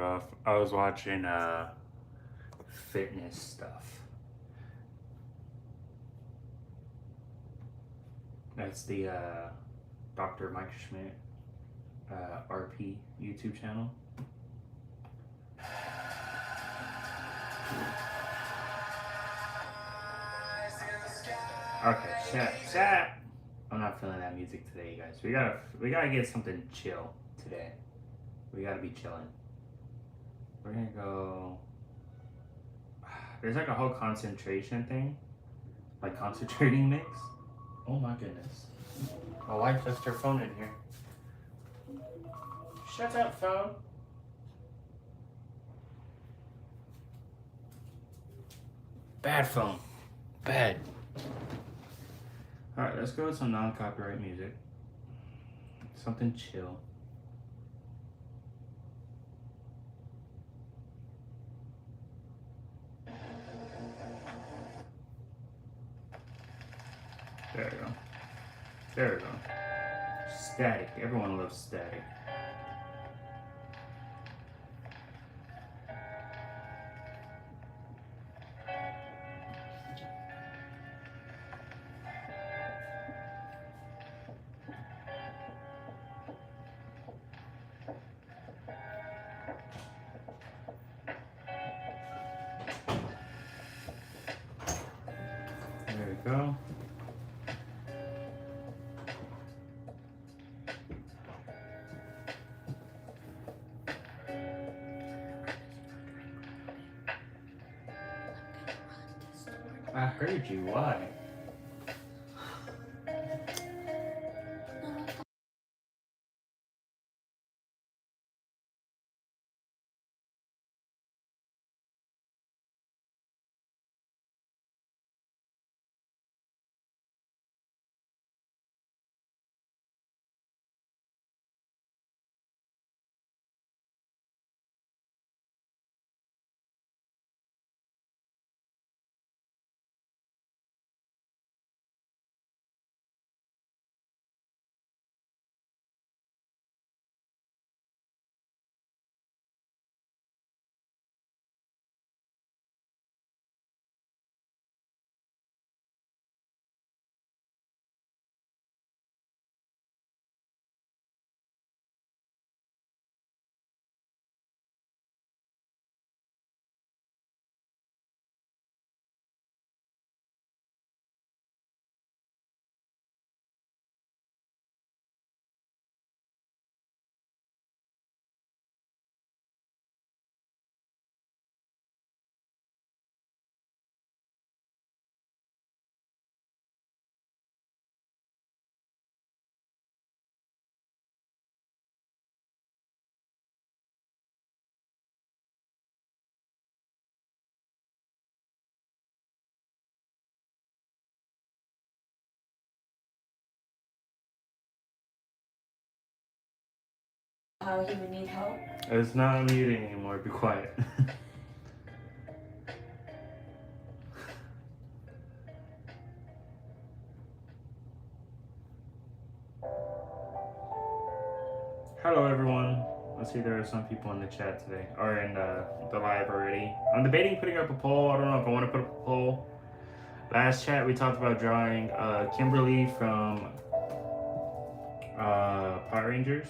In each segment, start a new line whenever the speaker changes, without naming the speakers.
off. I was watching fitness stuff. That's the Dr. Mike Schmidt RP YouTube channel. Okay, chat. I'm not feeling that music today, you guys. We gotta get something chill today. We gotta be chilling. We're gonna go. There's like a whole concentration thing, like concentrating mix. Oh my goodness. My wife left her phone in here. Shut up, phone. Bad phone. Bad. Alright, let's go with some non-copyright music. Something chill. There we go. There we go. Static. Everyone loves static. There we go. I heard you. Why?
How he would need help?
It's not muting anymore. Be quiet. Hello, everyone. I see there are some people in the chat today, or in the live already. I'm debating putting up a poll. I don't know if I want to put up a poll. Last chat, we talked about drawing Kimberly from Power Rangers.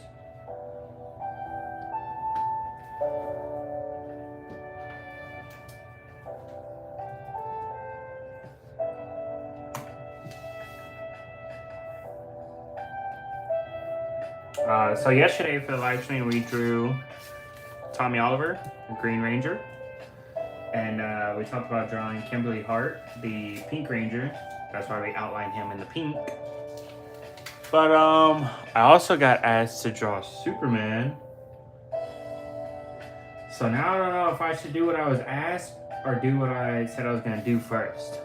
So yesterday for the live stream, we drew Tommy Oliver, the Green Ranger. And we talked about drawing Kimberly Hart, the Pink Ranger. That's why we outlined him in the pink. But I also got asked to draw Superman. So now I don't know if I should do what I was asked or do what I said I was going to do first.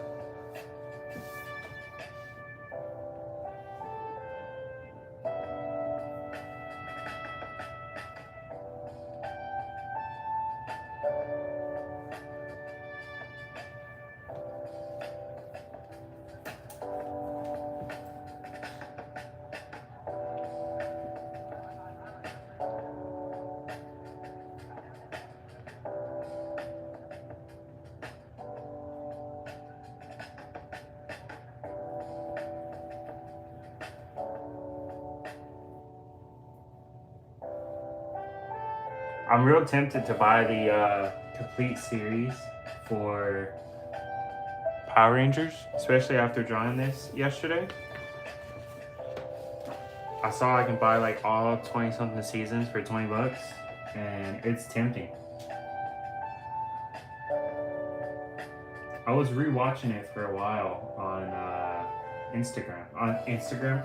I'm real tempted to buy the complete series for Power Rangers, especially after drawing this yesterday. I saw I can buy like all 20 something seasons for $20, and it's tempting. I was rewatching it for a while on Instagram.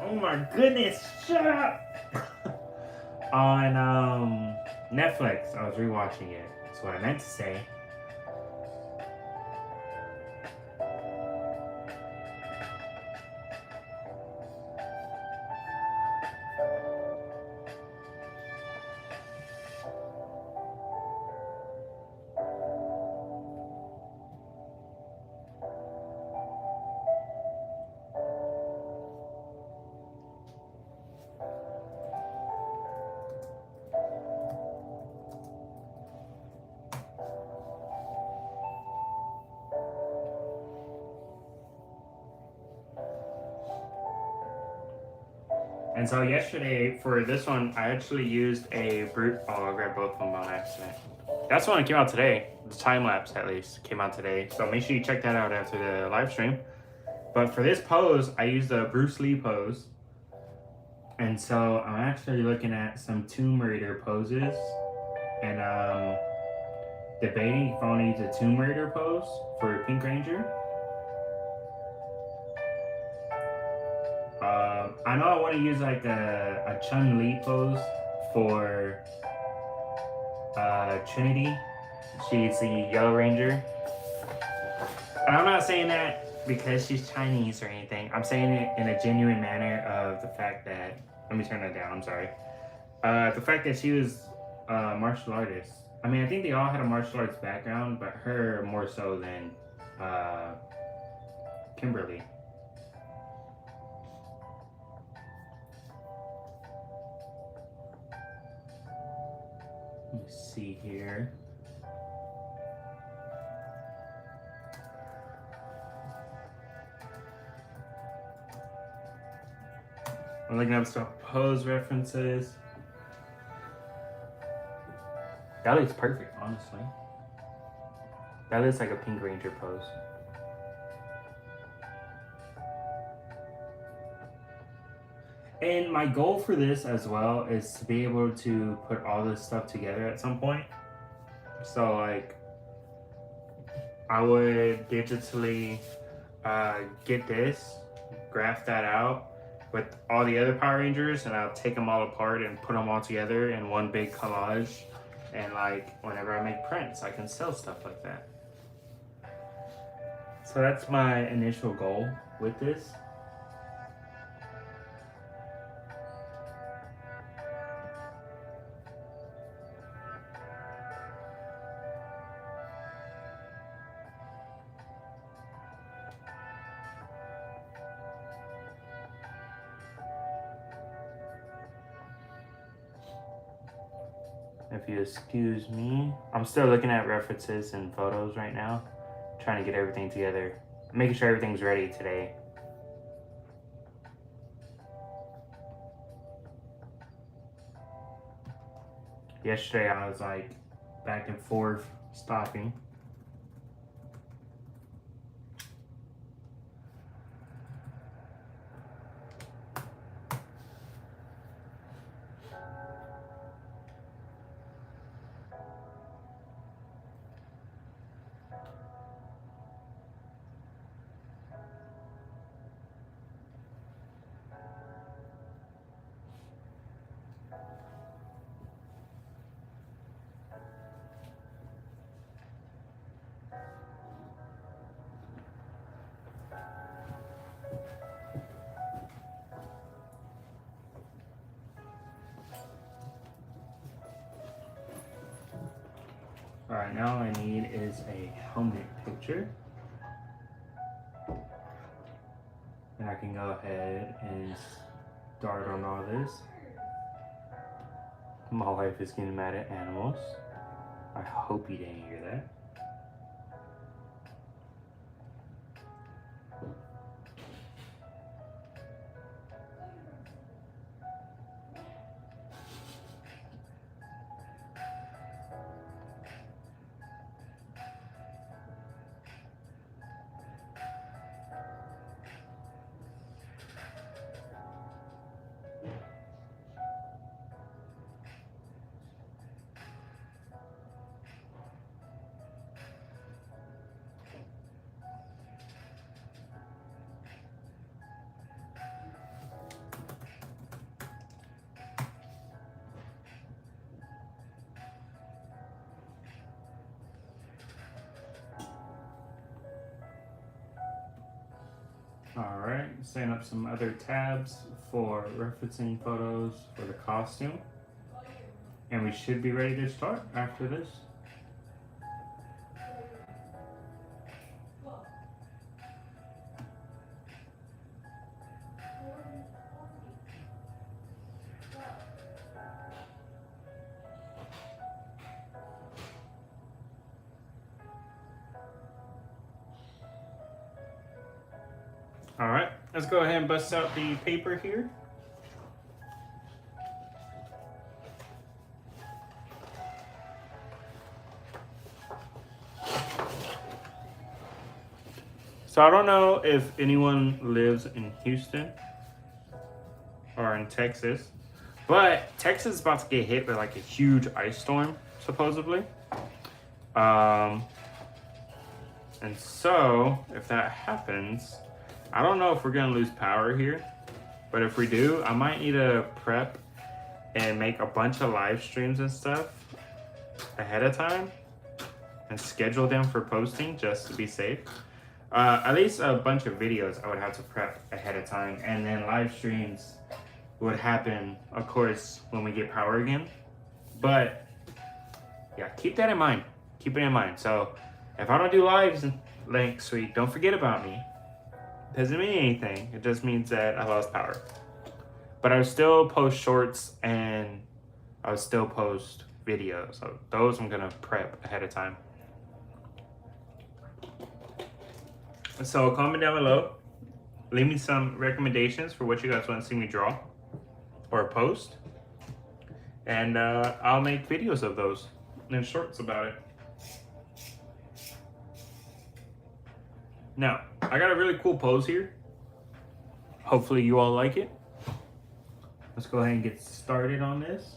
Oh my goodness, shut up! On Netflix, I was rewatching it. That's what I meant to say. And so yesterday, for this one, I actually used a brute. Oh, I grabbed both of them on accident. That's the one that came out today. The time lapse, at least, came out today. So make sure you check that out after the live stream. But for this pose, I used a Bruce Lee pose. And so I'm actually looking at some Tomb Raider poses. And debating if I want to use a Tomb Raider pose for Pink Ranger. I know I want to use like a Chun-Li pose for Trinity. She's the Yellow Ranger. And I'm not saying that because she's Chinese or anything. I'm saying it in a genuine manner of the fact that, let me turn that down, I'm sorry. The fact that she was a martial artist. I mean, I think they all had a martial arts background, but her more so than Kimberly. Let me see here. I'm looking up some pose references. That looks perfect, honestly. That looks like a Pink Ranger pose. And my goal for this as well is to be able to put all this stuff together at some point. So like, I would digitally get this, graph that out with all the other Power Rangers, and I'll take them all apart and put them all together in one big collage. And like, whenever I make prints, I can sell stuff like that. So that's my initial goal with this. If you excuse me, I'm still looking at references and photos right now, trying to get everything together, making sure everything's ready today. Yesterday I was like back and forth stopping. Alright, now all I need is a helmet picture. And I can go ahead and start on all this. My wife is getting mad at animals. I hope you didn't hear that. Alright, setting up some other tabs for referencing photos for the costume. And we should be ready to start after this. Alright, let's go ahead and bust out the paper here. So I don't know if anyone lives in Houston or in Texas, but Texas is about to get hit by like a huge ice storm, supposedly. And so if that happens, I don't know if we're gonna lose power here, but if we do, I might need to prep and make a bunch of live streams and stuff ahead of time and schedule them for posting just to be safe. At least a bunch of videos I would have to prep ahead of time, and then live streams would happen, of course, when we get power again. But yeah, keep that in mind. Keep it in mind. So if I don't do lives next week, don't forget about me. Doesn't mean anything. It just means that I lost power. But I would still post shorts and I would still post videos. So those I'm gonna prep ahead of time. So comment down below. Leave me some recommendations for what you guys want to see me draw or post. And I'll make videos of those and shorts about it. Now, I got a really cool pose here. Hopefully you all like it. Let's go ahead and get started on this.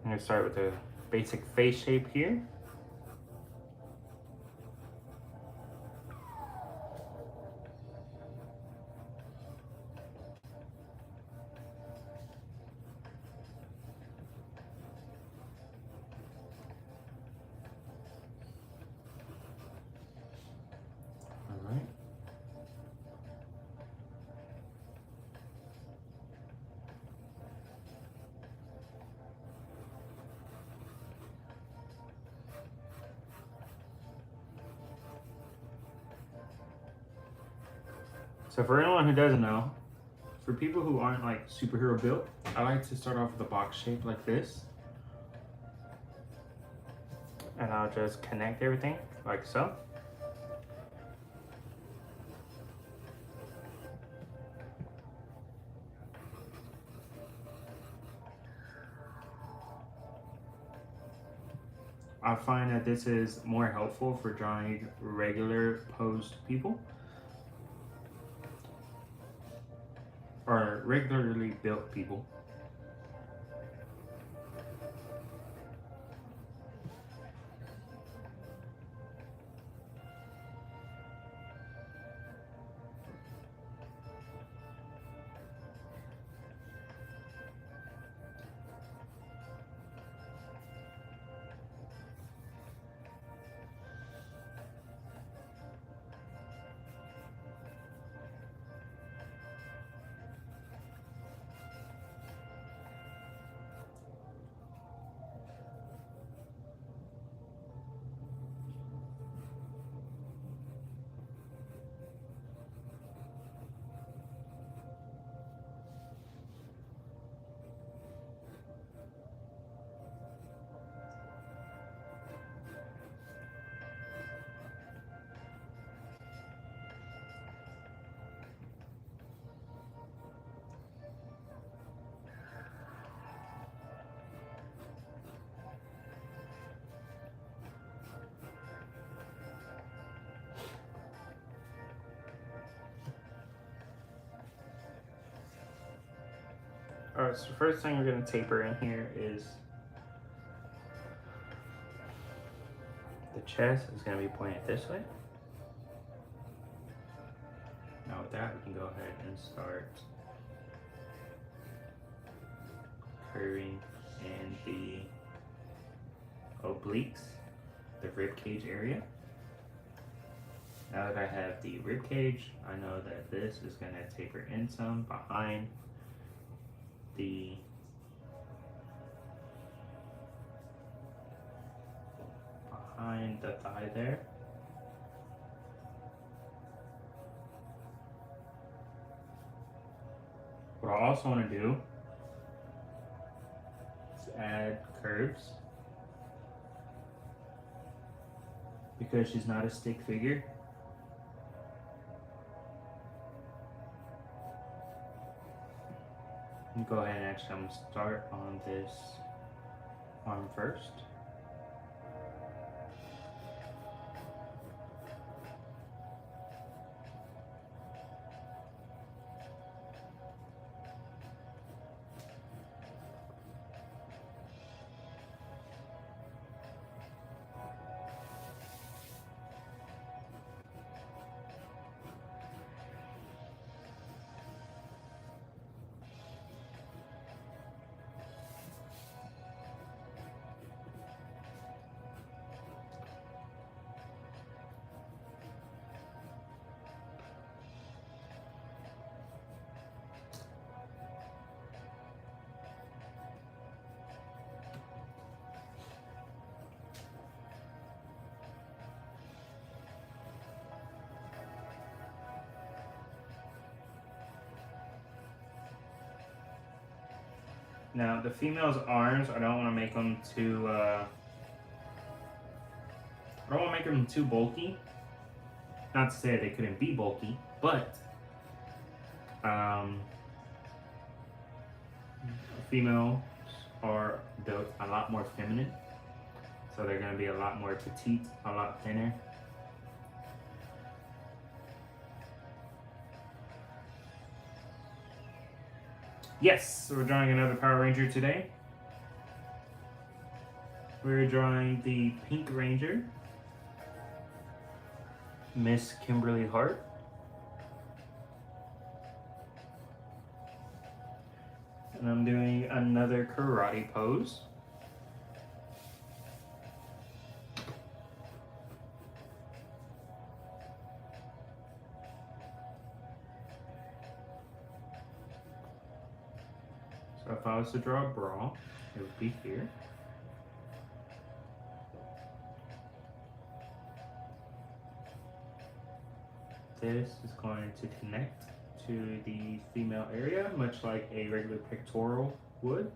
I'm gonna start with the basic face shape here. So for anyone who doesn't know, for people who aren't like superhero built, I like to start off with a box shape like this. And I'll just connect everything like so. I find that this is more helpful for drawing regular posed people or regularly built people. Alright, so the first thing we're going to taper in here is the chest is going to be pointed this way. Now with that, we can go ahead and start curving in the obliques, the rib cage area. Now that I have the rib cage, I know that this is going to taper in some behind the thigh there. What I also want to do is add curves, because she's not a stick figure. Go ahead and actually I'm going to start on this arm first. Now the female's arms, I don't want to make them too. I don't want to make them too bulky. Not to say they couldn't be bulky, but females are built a lot more feminine, so they're going to be a lot more petite, a lot thinner. Yes, so we're drawing another Power Ranger today. We're drawing the Pink Ranger, Miss Kimberly Hart. And I'm doing another karate pose. So if I was to draw a bra, it would be here. This is going to connect to the female area, much like a regular pectoral would.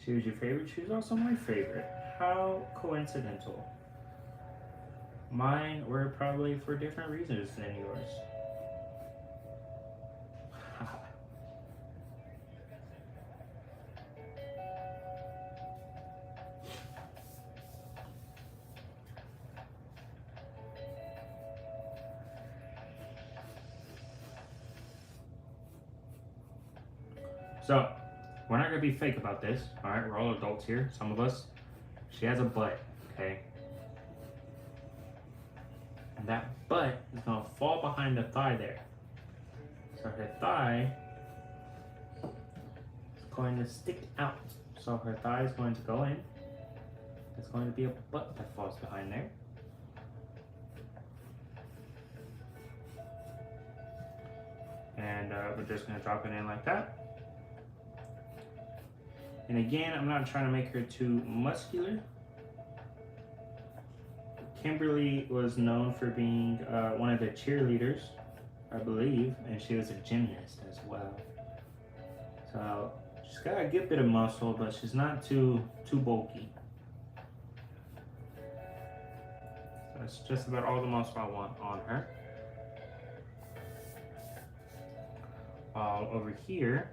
She was your favorite, she was also my favorite. How coincidental. Mine were probably for different reasons than yours. So, we're not gonna be fake about this, alright? We're all adults here, some of us. She has a butt, okay? And that butt is gonna fall behind the thigh there. So her thigh is going to stick out. So her thigh is going to go in. There's going to be a butt that falls behind there. And we're just gonna drop it in like that. And again, I'm not trying to make her too muscular. Kimberly was known for being one of the cheerleaders, I believe, and she was a gymnast as well. So she's got a good bit of muscle, but she's not too bulky. That's just about all the muscle I want on her. While over here,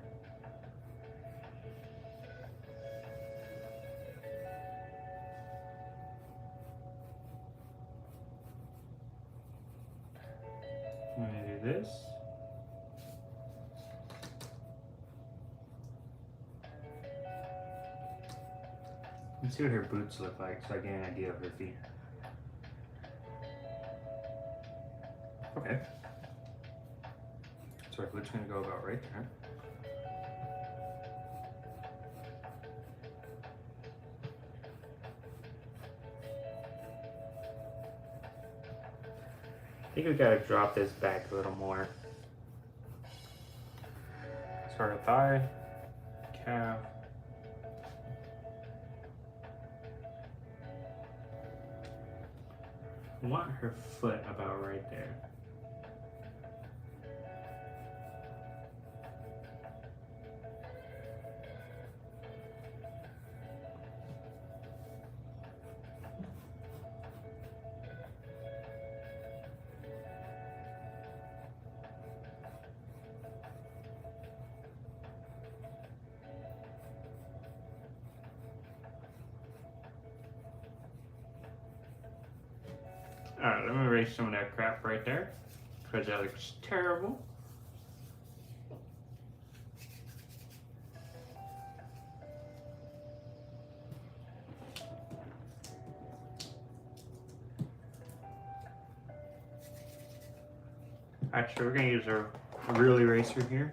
I'm gonna do this. Let's see what her boots look like so I get an idea of her feet. Okay. So our boot's gonna go about right there. think we gotta drop this back a little more. Start of thigh, calf. I want her foot about right there. Alright, let me erase some of that crap right there, because that looks terrible. Actually, we're going to use a real eraser here.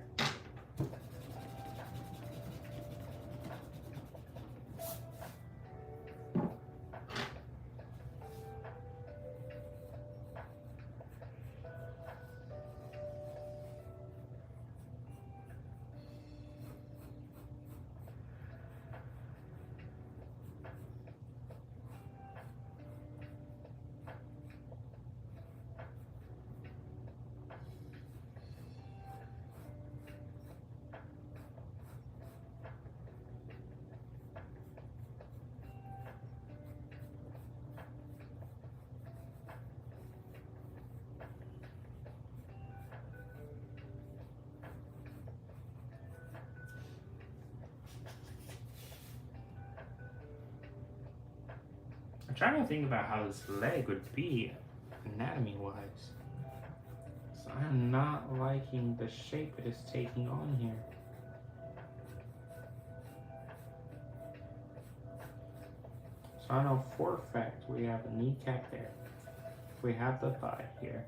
I'm trying to think about how this leg would be anatomy-wise. So I'm not liking the shape it is taking on here. So I know for a fact we have a kneecap there. We have the thigh here.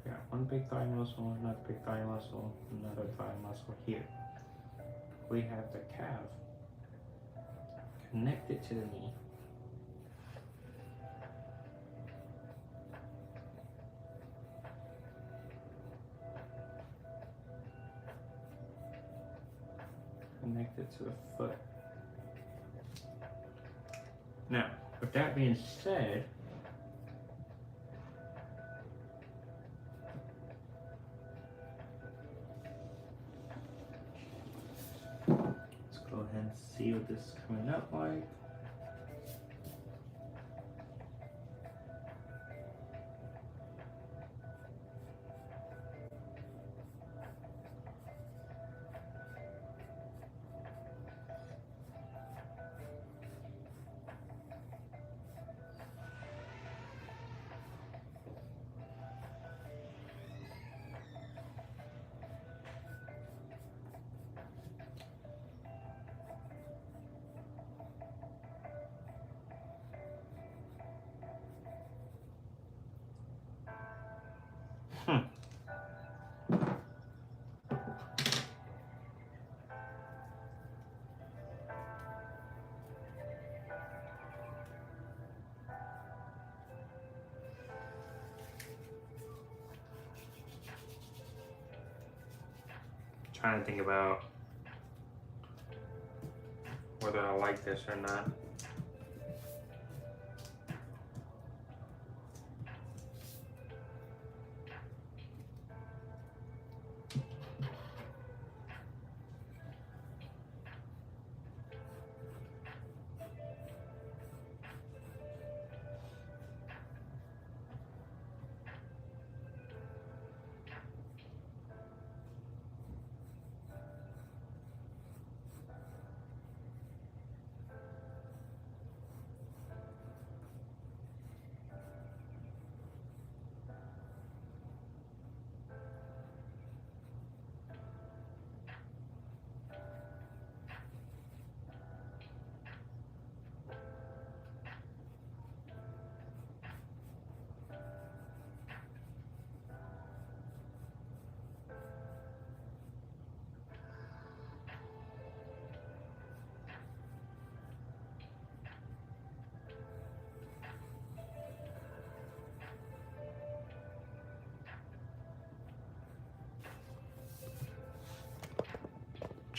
We got one big thigh muscle, another big thigh muscle, another thigh muscle here. We have the calf connected to the knee. Connected to the foot. Now, with that being said, let's go ahead and see what this is coming up like. Trying to think about whether I like this or not.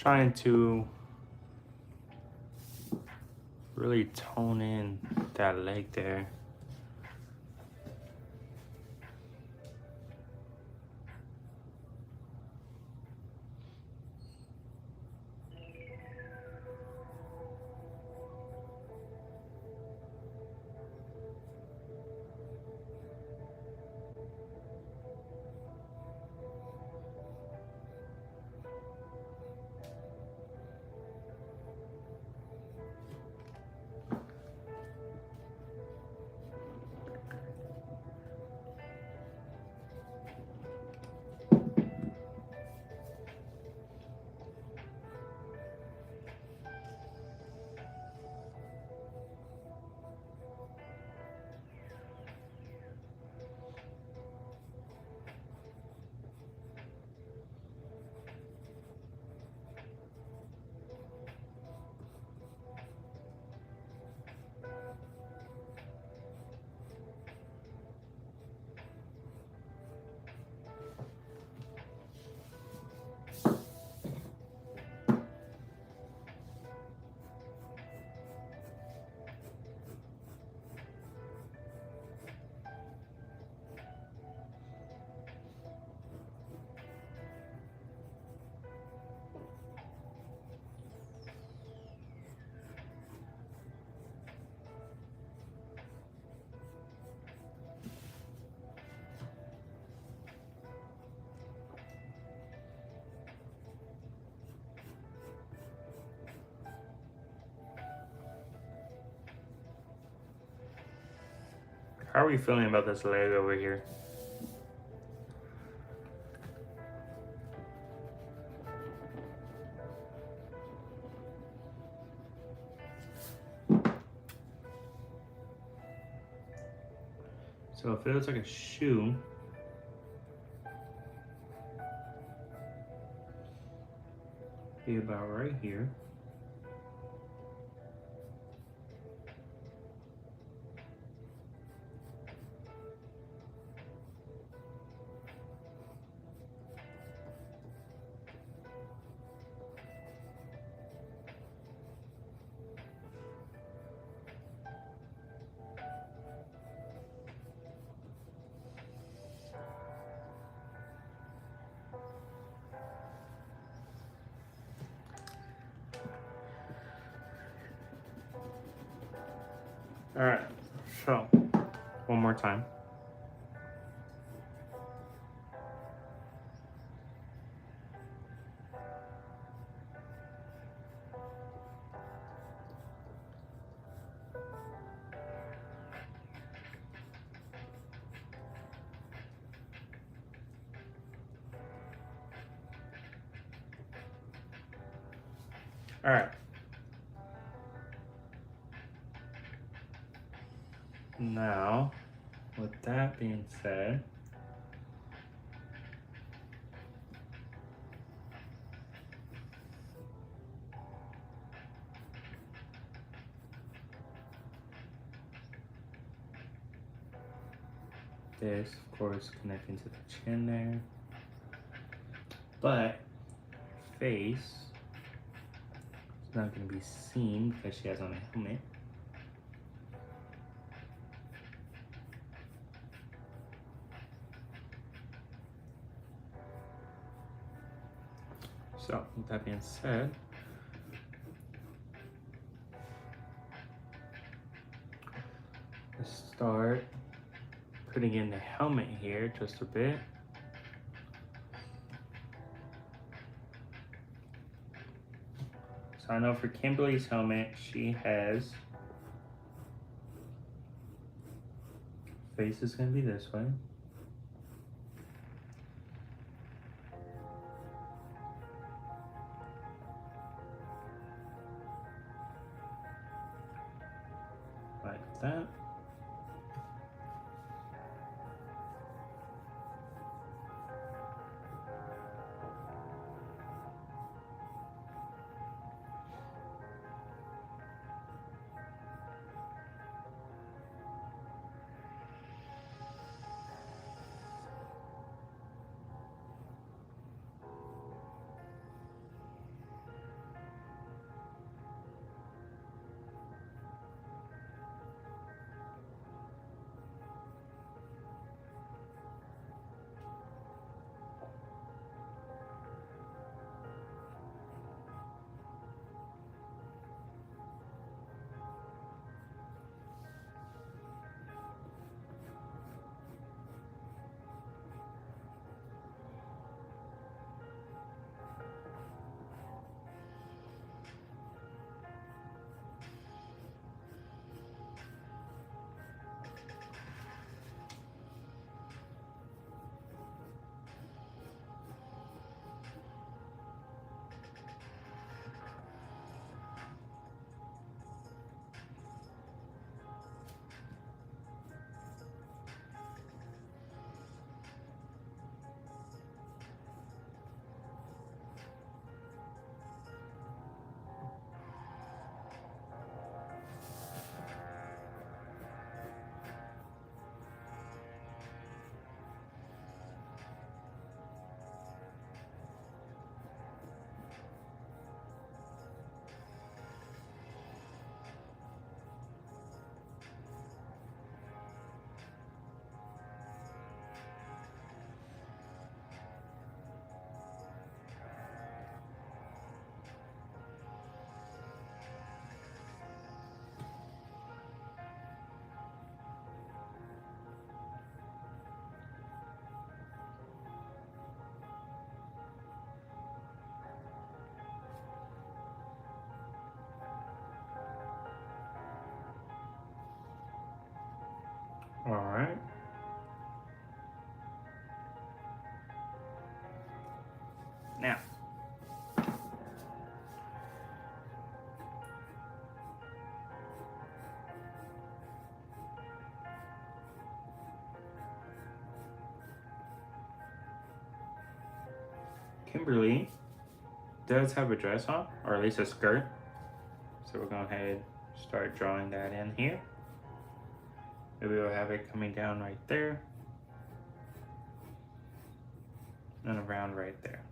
trying to really tone in that leg there. How are we feeling about this leg over here? So it feels like a shoe. Be about right here. All right, so one more time. All right. Now, with that being said, this, of course, connecting to the chin there, but face is not going to be seen because she has on a helmet. So, with that being said, let's start putting in the helmet here just a bit. So I know for Kimberly's helmet, she has, face is going to be this way. Like that. Now, Kimberly does have a dress on, or at least a skirt. So we're going to go ahead and start drawing that in here. Maybe we'll have it coming down right there. And around right there.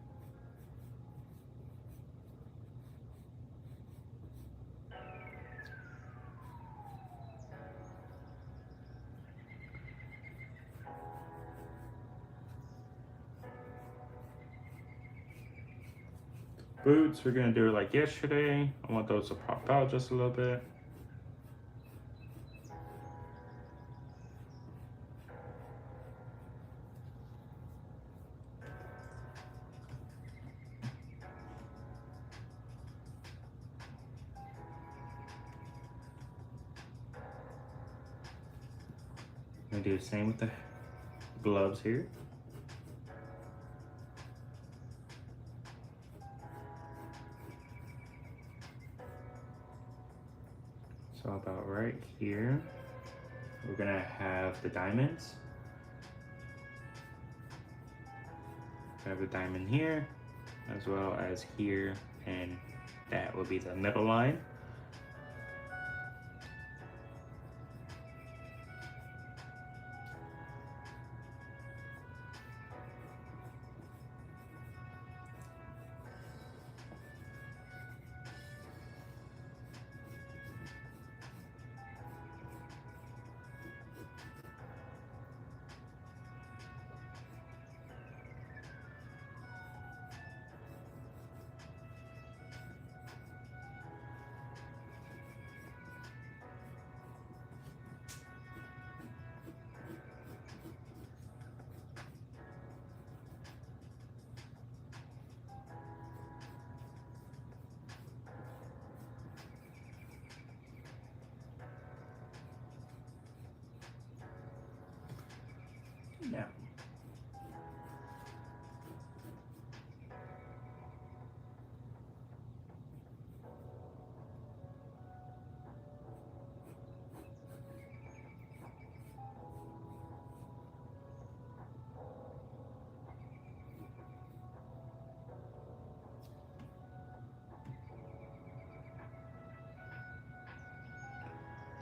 Boots, we're gonna do it like yesterday. I want those to pop out just a little bit. I'm gonna do the same with the gloves here. So about right here, we're gonna have the diamonds. We have the diamond here, as well as here, and that will be the middle line. Now,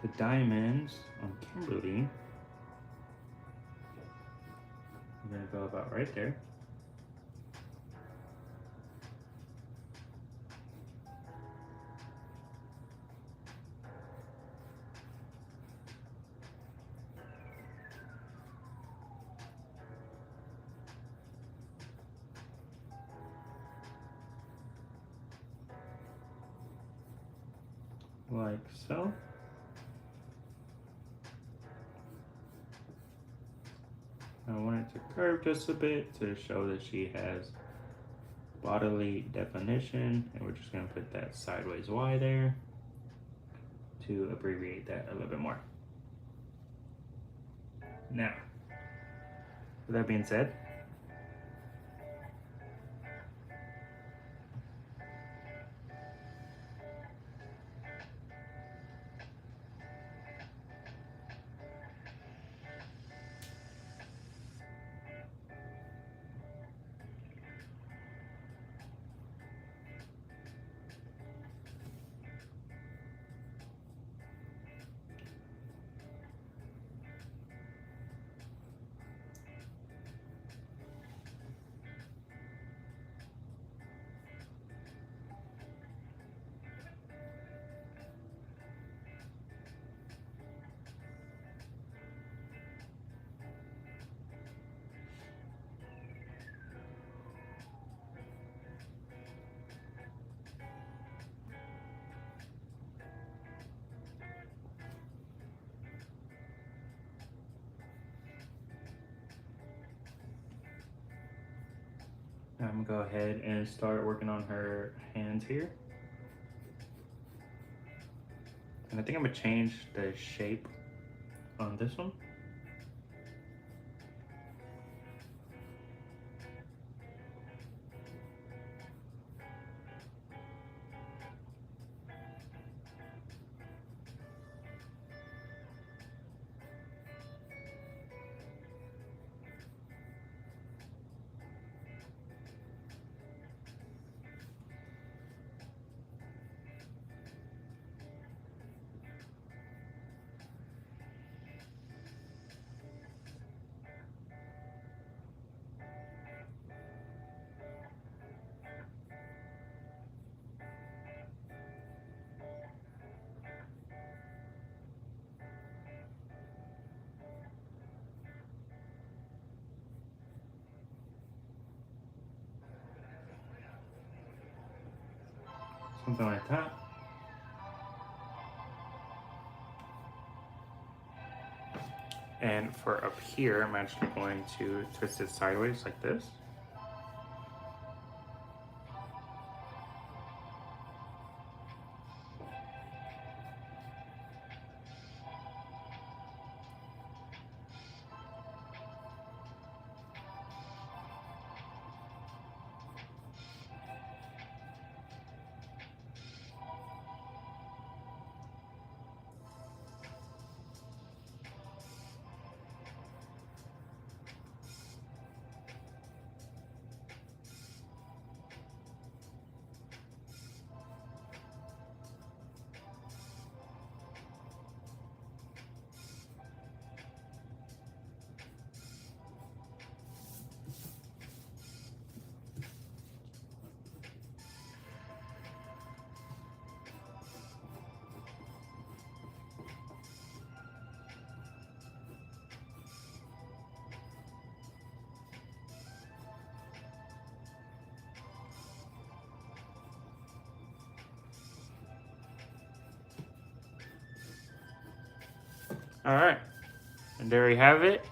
the diamonds on Kimberly, we're gonna go about right there. Like so. I want it to curve just a bit to show that she has bodily definition, and we're just going to put that sideways Y there to abbreviate that a little bit more. Now, with that being said, I'm gonna go ahead and start working on her hands here. And I think I'm gonna change the shape on this one. Something like that. And for up here, I'm actually going to twist it sideways like this. All right, and there we have it.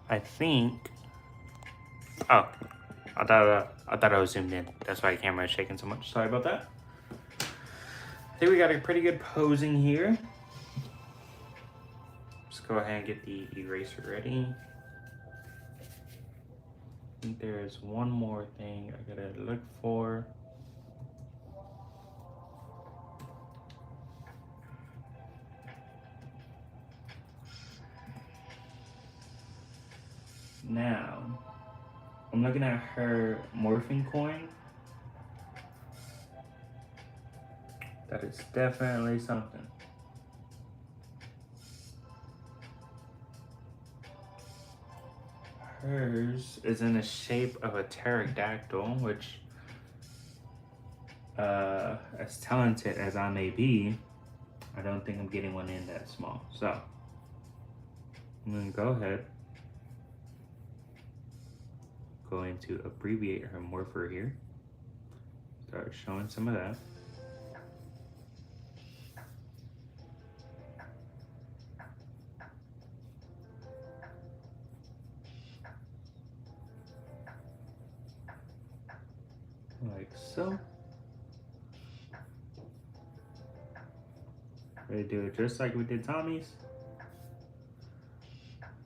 I think. Oh, I thought I was zoomed in. That's why the camera is shaking so much. Sorry about that. I think we got a pretty good posing here. Let's go ahead and get the eraser ready. I think there's one more thing I gotta look for. Now, I'm looking at her morphing coin. That is definitely something. Hers is in the shape of a pterodactyl, which, as talented as I may be, I don't think I'm getting one in that small. So, I'm gonna go ahead. Going to abbreviate her morpher here. Start showing some of that. Like so. We do it just like we did Tommy's.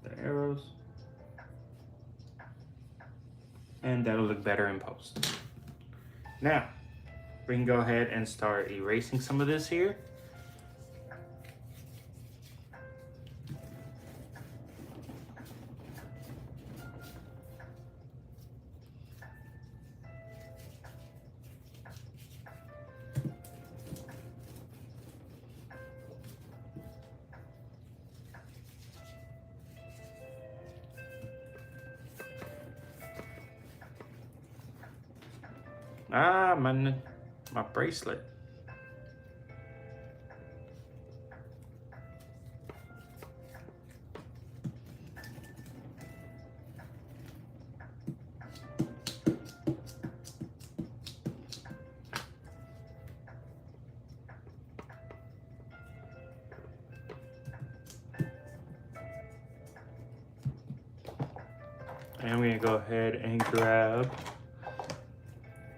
The arrows. And that'll look better in post. Now, we can go ahead and start erasing some of this here. Ah, my bracelet. And we're gonna go ahead and grab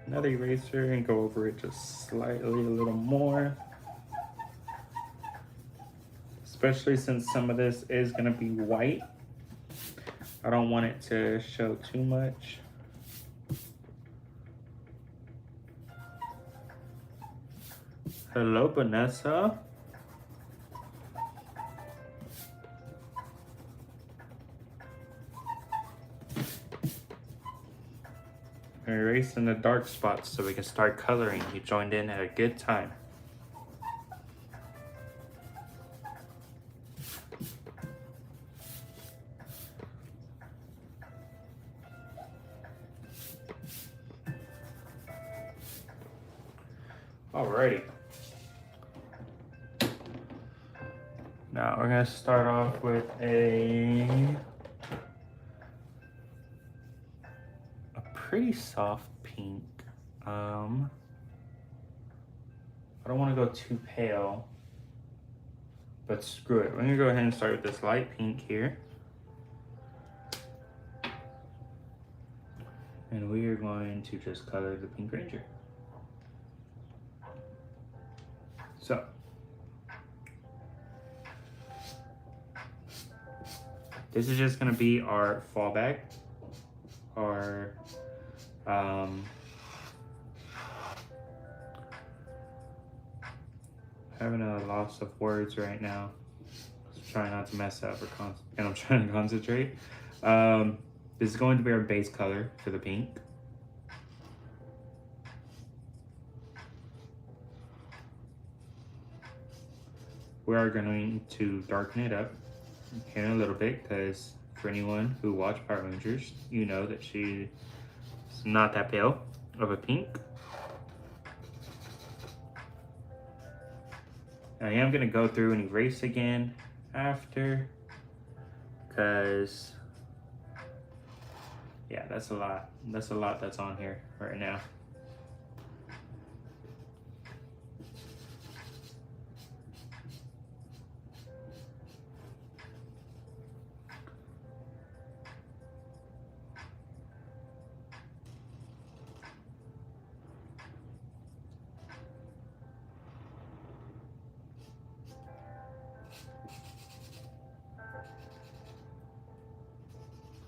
another eraser and go over it just slightly a little more. Especially since some of this is gonna be white. I don't want it to show too much. Hello, Vanessa. Erasing the dark spots so we can start coloring. You joined in at a good time. Alrighty. Now we're gonna start off with a pretty soft pink. I don't want to go too pale, but screw it. We're gonna go ahead and start with this light pink here. And we are going to just color the Pink Ranger. So, this is just gonna be our fallback, our having a loss of words right now. Just trying not to mess up and I'm trying to concentrate. This is going to be our base color for the pink. We are going to darken it up here in a little bit because for anyone who watched Power Rangers, you know that she's not that pale of a pink. I am going to go through and erase again after because yeah, that's a lot. That's a lot that's on here right now.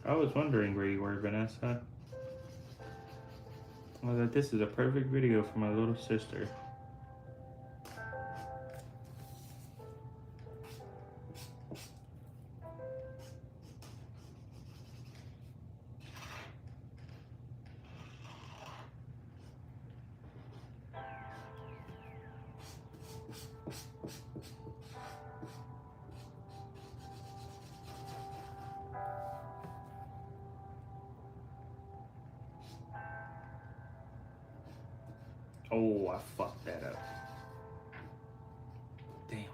I was wondering where you were, Vanessa. Well, that this is a perfect video for my little sister. Oh, I fucked that up. Damn.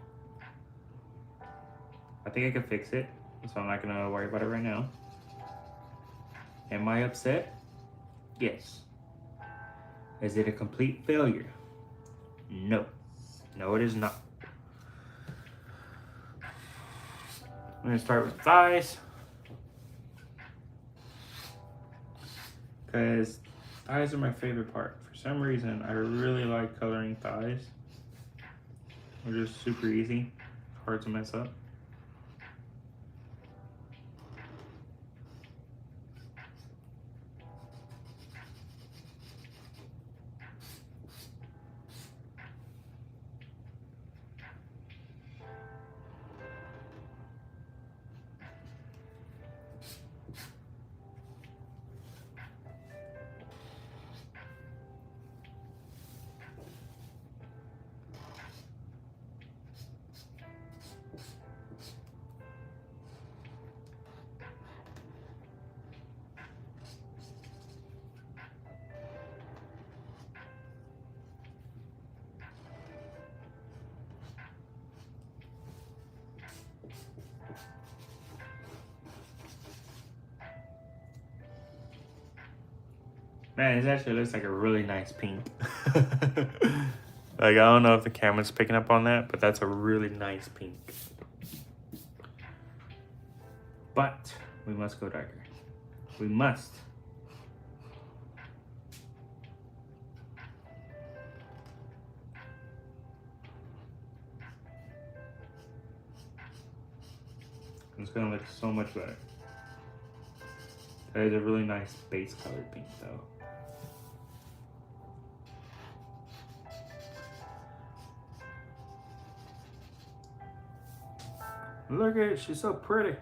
I think I can fix it, so I'm not gonna worry about it right now. Am I upset? Yes. Is it a complete failure? No. No, it is not. I'm gonna start with thighs. Because thighs are my favorite part. For some reason, I really like coloring thighs. They're just super easy, hard to mess up. Man, this actually looks like a really nice pink. Like, I don't know if the camera's picking up on that, but that's a really nice pink. But we must go darker. We must. It's gonna look so much better. That is a really nice base colored pink though. Look at it, she's so pretty.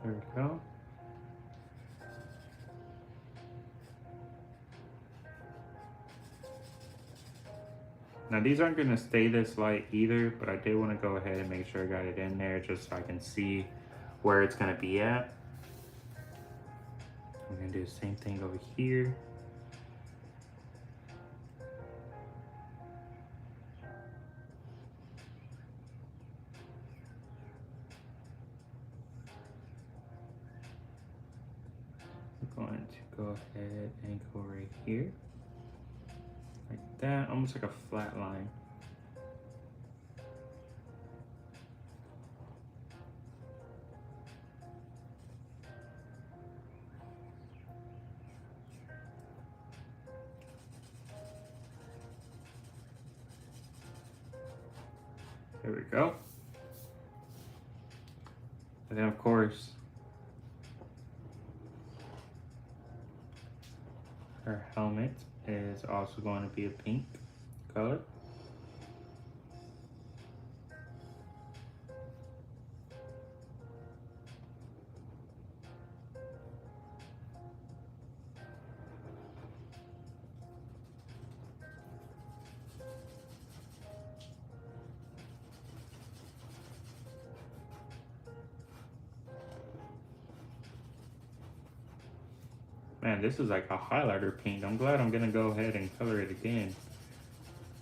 There we go. Now these aren't gonna stay this light either, but I did want to go ahead and make sure I got it in there just so I can see where it's gonna be at. I'm gonna do the same thing over here. We're going to go ahead and go right here. Like that, almost like a flat line. There we go. And then of course, her helmet is also going to be a pink color. Man, this is like a highlighter pink. I'm glad I'm gonna go ahead and color it again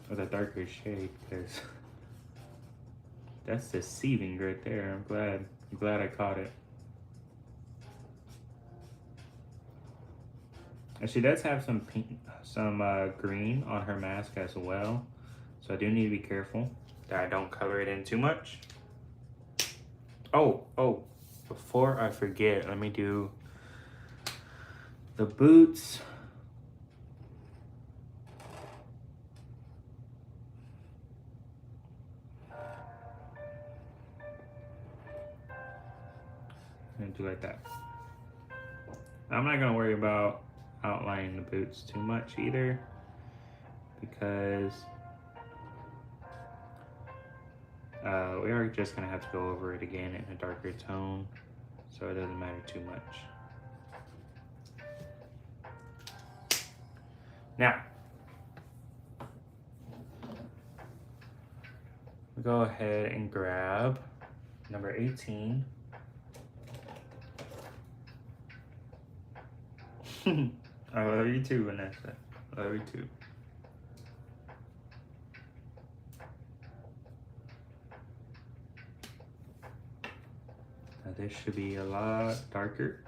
with a darker shade because that's deceiving right there. I'm glad I caught it. And she does have some pink, some green on her mask as well. So I do need to be careful that I don't color it in too much. Oh, before I forget, let me do the boots. I'm gonna do like that. I'm not gonna worry about outlining the boots too much either because we are just gonna have to go over it again in a darker tone, so it doesn't matter too much. Now, we'll go ahead and grab number 18. I love you too, Vanessa. I love you too. Now this should be a lot darker.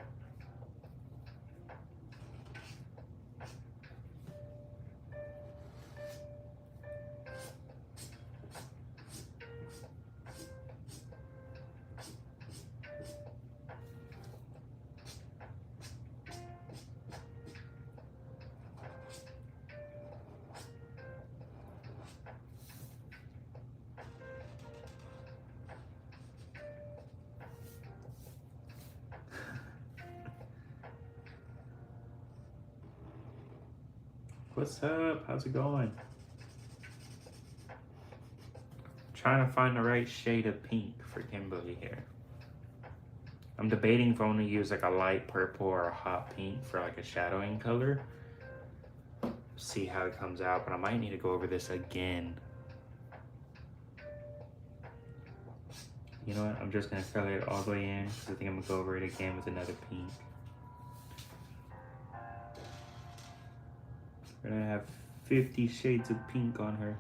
What's up? How's it going? Trying to find the right shade of pink for Kimberly here. I'm debating if I want to use like a light purple or a hot pink for like a shadowing color. See how it comes out, but I might need to go over this again. You know what? I'm just gonna color it all the way in because I think I'm gonna go over it again with another pink. We're gonna have 50 shades of pink on her.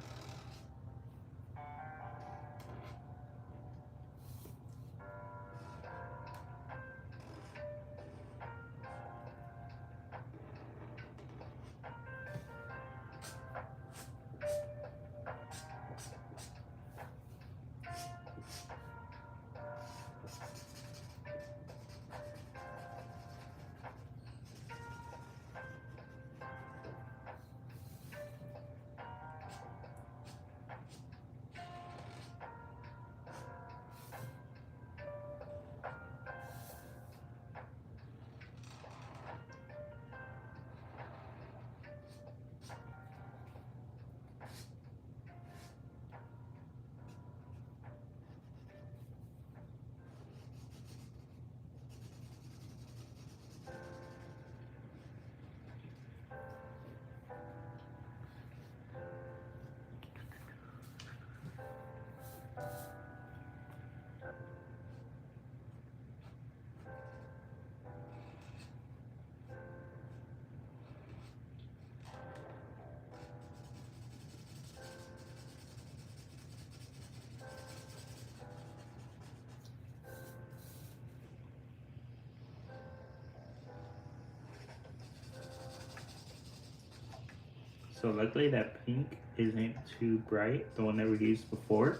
So luckily that pink isn't too bright, the one that we used before.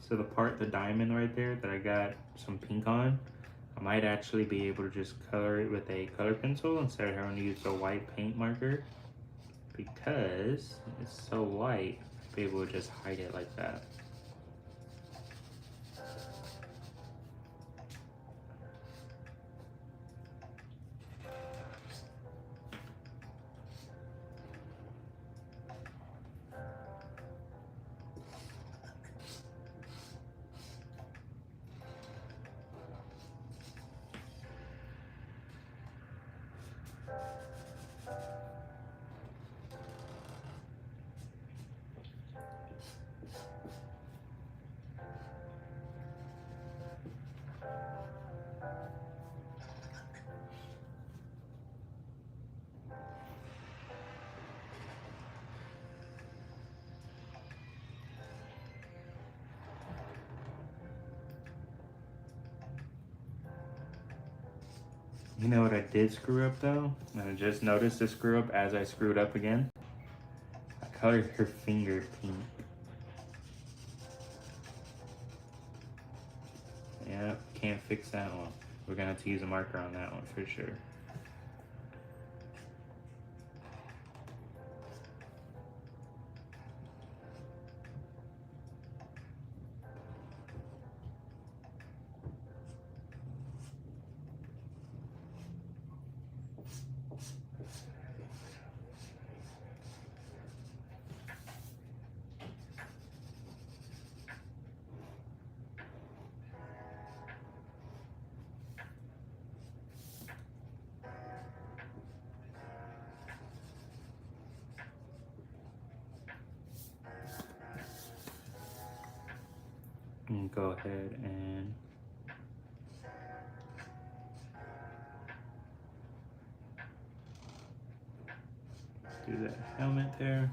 So the diamond right there that I got some pink on, I might actually be able to just color it with a color pencil instead of having to use a white paint marker, because it's so light, I'll be able to just hide it like that. You know what I did screw up though? And I just noticed the screw up as I screwed up again. I colored her finger pink. Yep, can't fix that one. We're gonna have to use a marker on that one for sure. And go ahead and do that helmet there.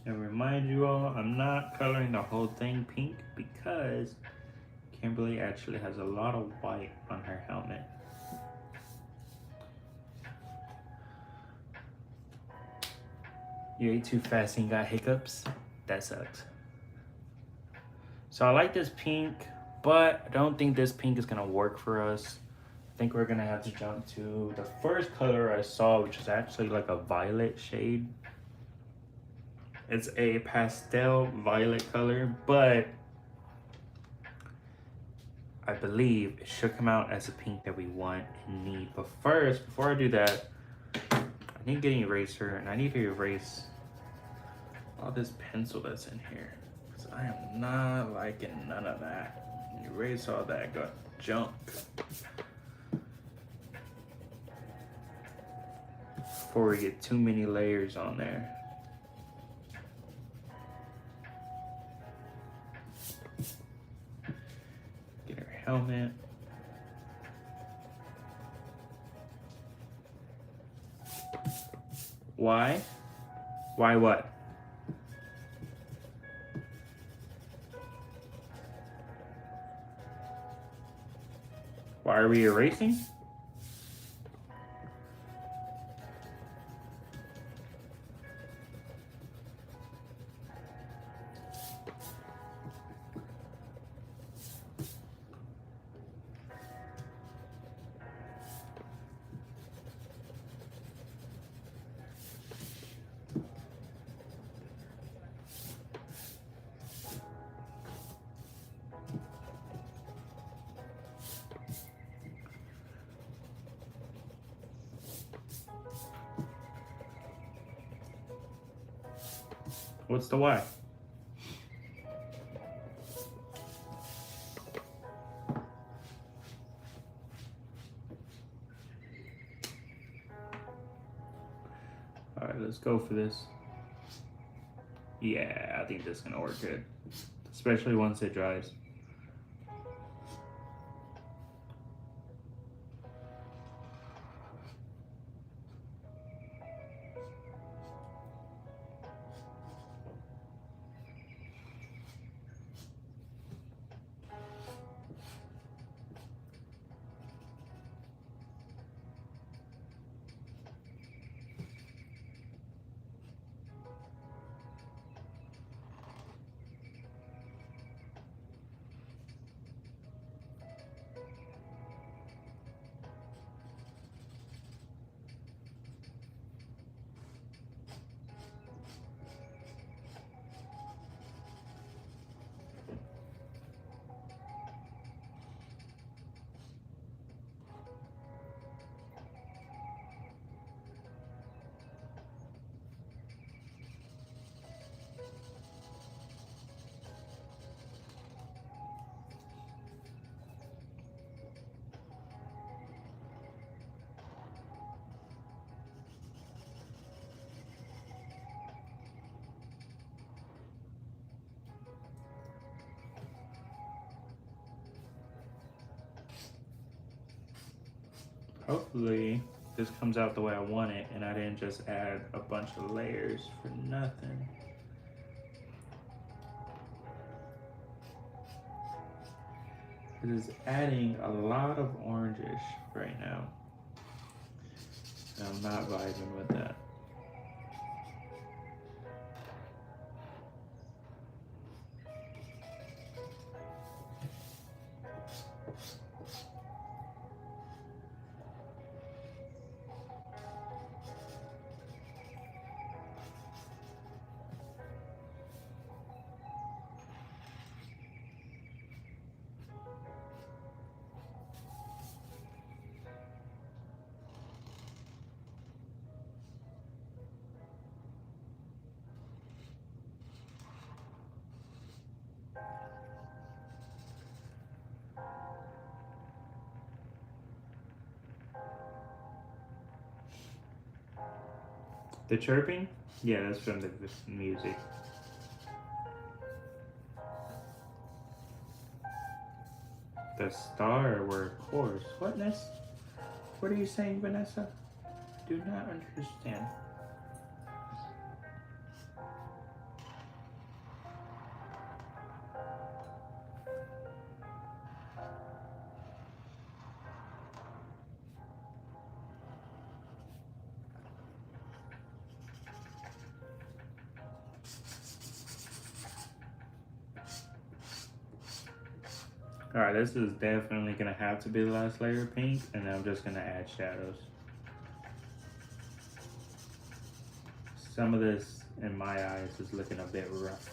And remind you all, I'm not coloring the whole thing pink because Kimberly actually has a lot of white on her helmet. You ate too fast and got hiccups? That sucks. So I like this pink, but I don't think this pink is gonna work for us. I think we're gonna have to jump to the first color I saw, which is actually like a violet shade. It's a pastel violet color, but I believe it should come out as a pink that we want and need. But first, before I do that, I need to get an eraser and I need to erase all this pencil that's in here, because I am not liking none of that. Erase all that junk before we get too many layers on there. Get her helmet. Why? Why what? Why are we erasing? What's the why? All right, let's go for this. Yeah, I think this is gonna work good, especially once it dries. Hopefully this comes out the way I want it and I didn't just add a bunch of layers for nothing. It is adding a lot of orangish right now. And I'm not vibing with that. The chirping? Yeah, that's from the music. The star were chorus. What, Ness? What are you saying, Vanessa? Do not understand. Alright, this is definitely gonna have to be the last layer of pink, and I'm just gonna add shadows. Some of this, in my eyes, is looking a bit rough.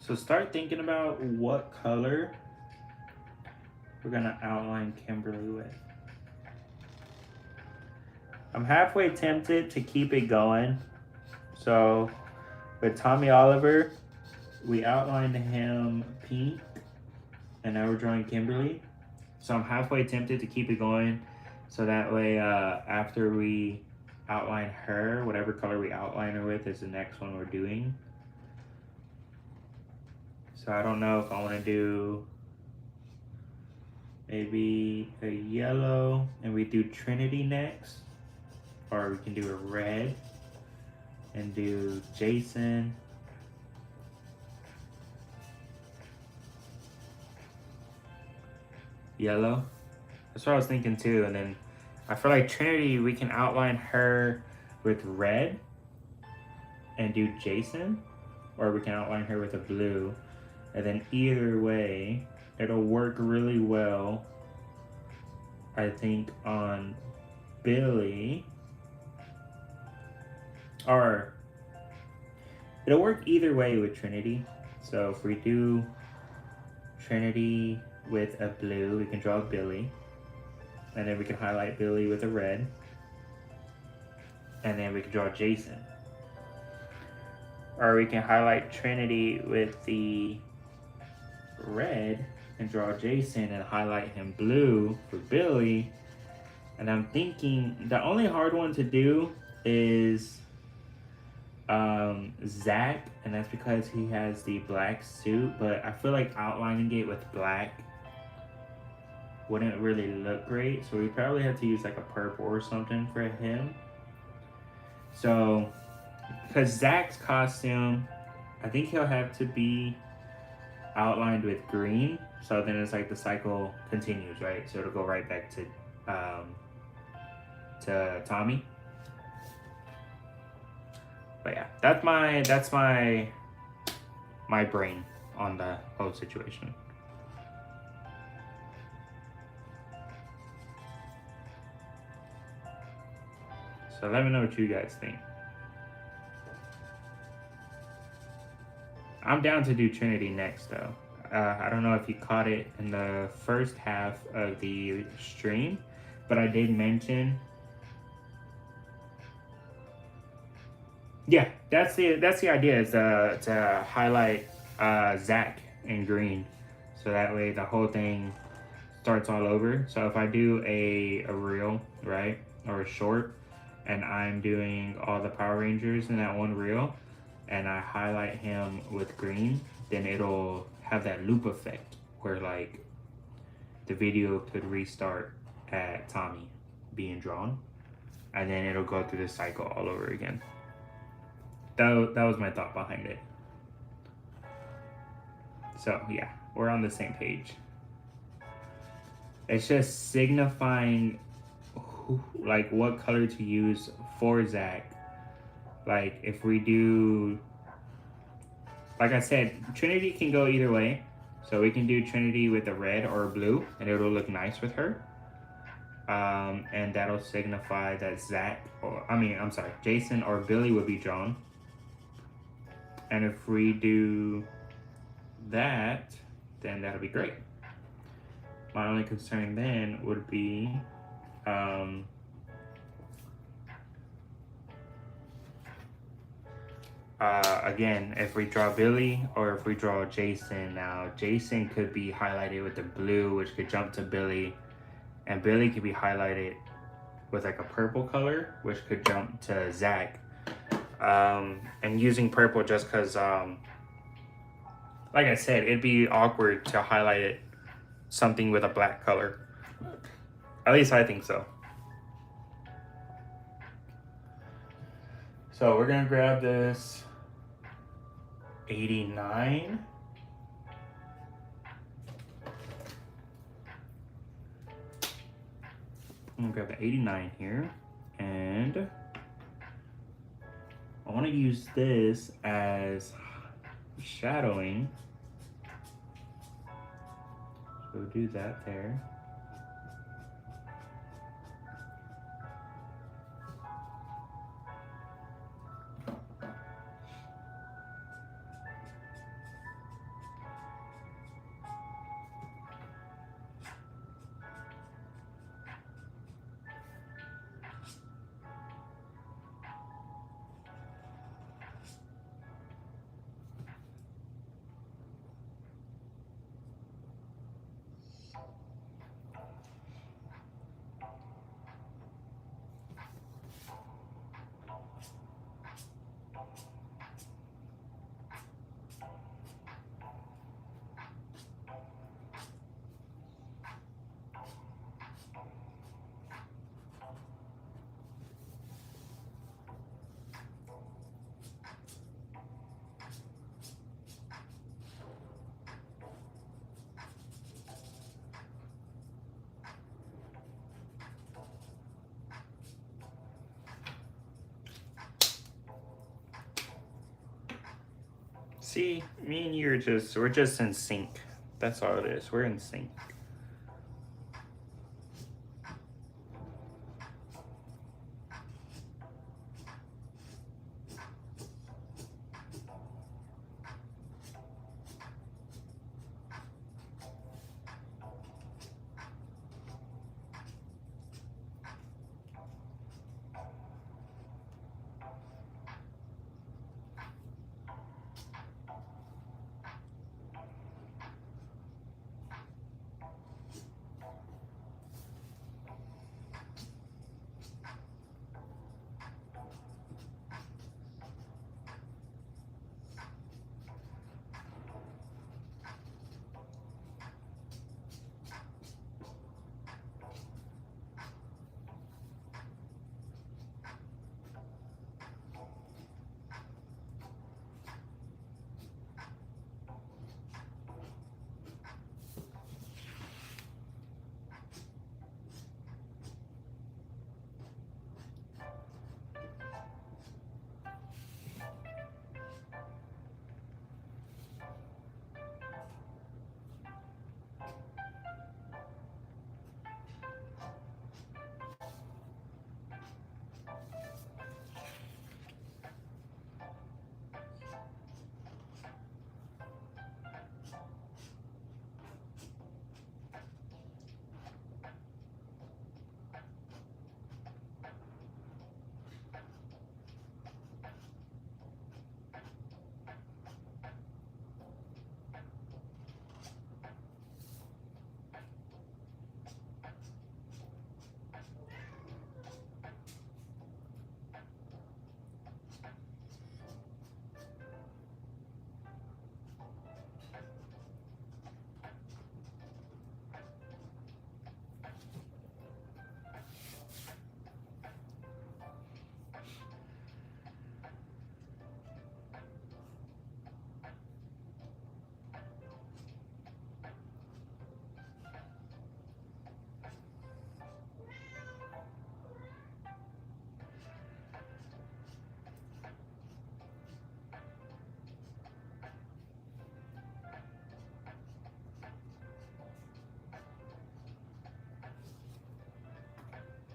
So start thinking about what color we're gonna outline Kimberly with. I'm halfway tempted to keep it going. So with Tommy Oliver, we outlined him pink, and now we're drawing Kimberly. So I'm halfway tempted to keep it going, so that way after we outline her, whatever color we outline her with is the next one we're doing. So I don't know if I want to do maybe a yellow, and we do Trinity next. or we can do a red and do Jason. Yellow. That's what I was thinking too. And then I feel like Trinity, we can outline her with red and do Jason, or we can outline her with a blue. And then either way, it'll work really well, I think, on Billy. Or it'll work either way with Trinity. So if we do Trinity with a blue, we can draw Billy. And then we can highlight Billy with a red. And then we can draw Jason. Or we can highlight Trinity with the red and draw Jason and highlight him blue for Billy. And I'm thinking the only hard one to do is Zach, and that's because he has the black suit, but I feel like outlining it with black wouldn't really look great, so we probably have to use like a purple or something for him. So because Zach's costume, I think he'll have to be outlined with green, so then it's like the cycle continues, right? So it'll go right back to Tommy. But yeah, that's my brain on the whole situation. So let me know what you guys think. I'm down to do Trinity next though. I don't know if you caught it in the first half of the stream, but I did mention. Yeah, that's the idea, is to highlight Zach in green, so that way the whole thing starts all over. So if I do a reel, right, or a short, and I'm doing all the Power Rangers in that one reel, and I highlight him with green, then it'll have that loop effect where like the video could restart at Tommy being drawn, and then it'll go through the cycle all over again. That was my thought behind it. So yeah, we're on the same page. It's just signifying like what color to use for Zach. Like if we do, like I said, Trinity can go either way. So we can do Trinity with a red or a blue, and it'll look nice with her. And that'll signify that Jason or Billy would be drawn. And if we do that, then that'll be great. My only concern then would be again, if we draw Billy or if we draw Jason. Now Jason could be highlighted with the blue, which could jump to Billy, and Billy could be highlighted with like a purple color, which could jump to Zach. And using purple just because, like I said, it'd be awkward to highlight it something with a black color. At least I think so. So we're gonna grab this 89. I'm gonna grab the 89 here, and I want to use this as shadowing. So do that there. See, me and you we're just in sync. That's all it is. We're in sync.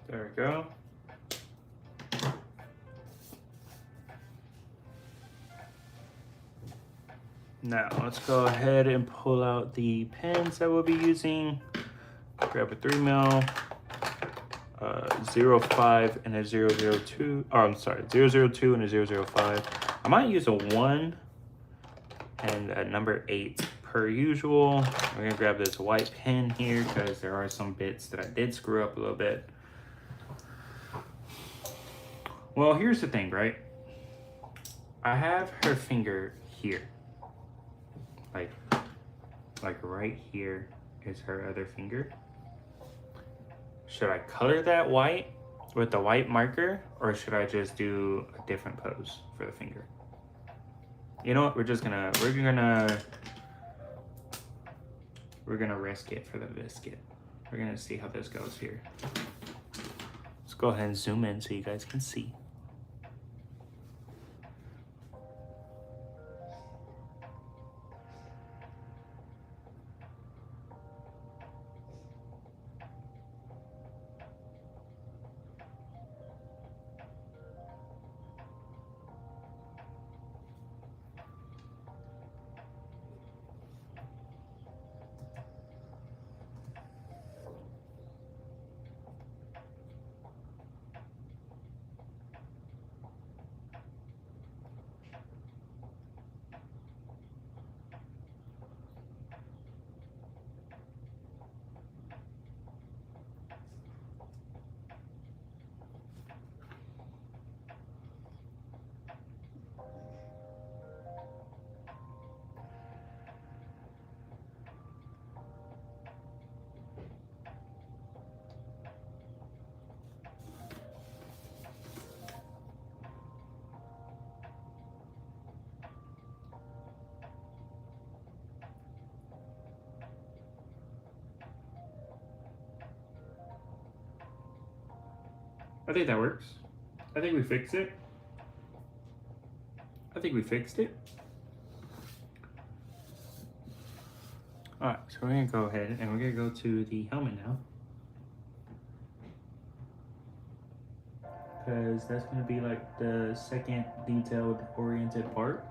There we go. Now let's go ahead and pull out the pens that we'll be using. Grab a 3mm, 0.5 and a 0.02. Oh, I'm sorry, 0.02 and a 0.05. I might use a 1 and a number 8 per usual. We're gonna grab this white pen here because there are some bits that I did screw up a little bit. Well, here's the thing, right? I have her finger here. Like right here is her other finger. Should I color that white with the white marker, or should I just do a different pose for the finger? You know what? We're gonna risk it for the biscuit. We're gonna see how this goes here. Let's go ahead and zoom in so you guys can see. I think that works. I think we fixed it. Alright, so we're gonna go ahead and we're gonna go to the helmet now. Because that's gonna be like the second detailed oriented part.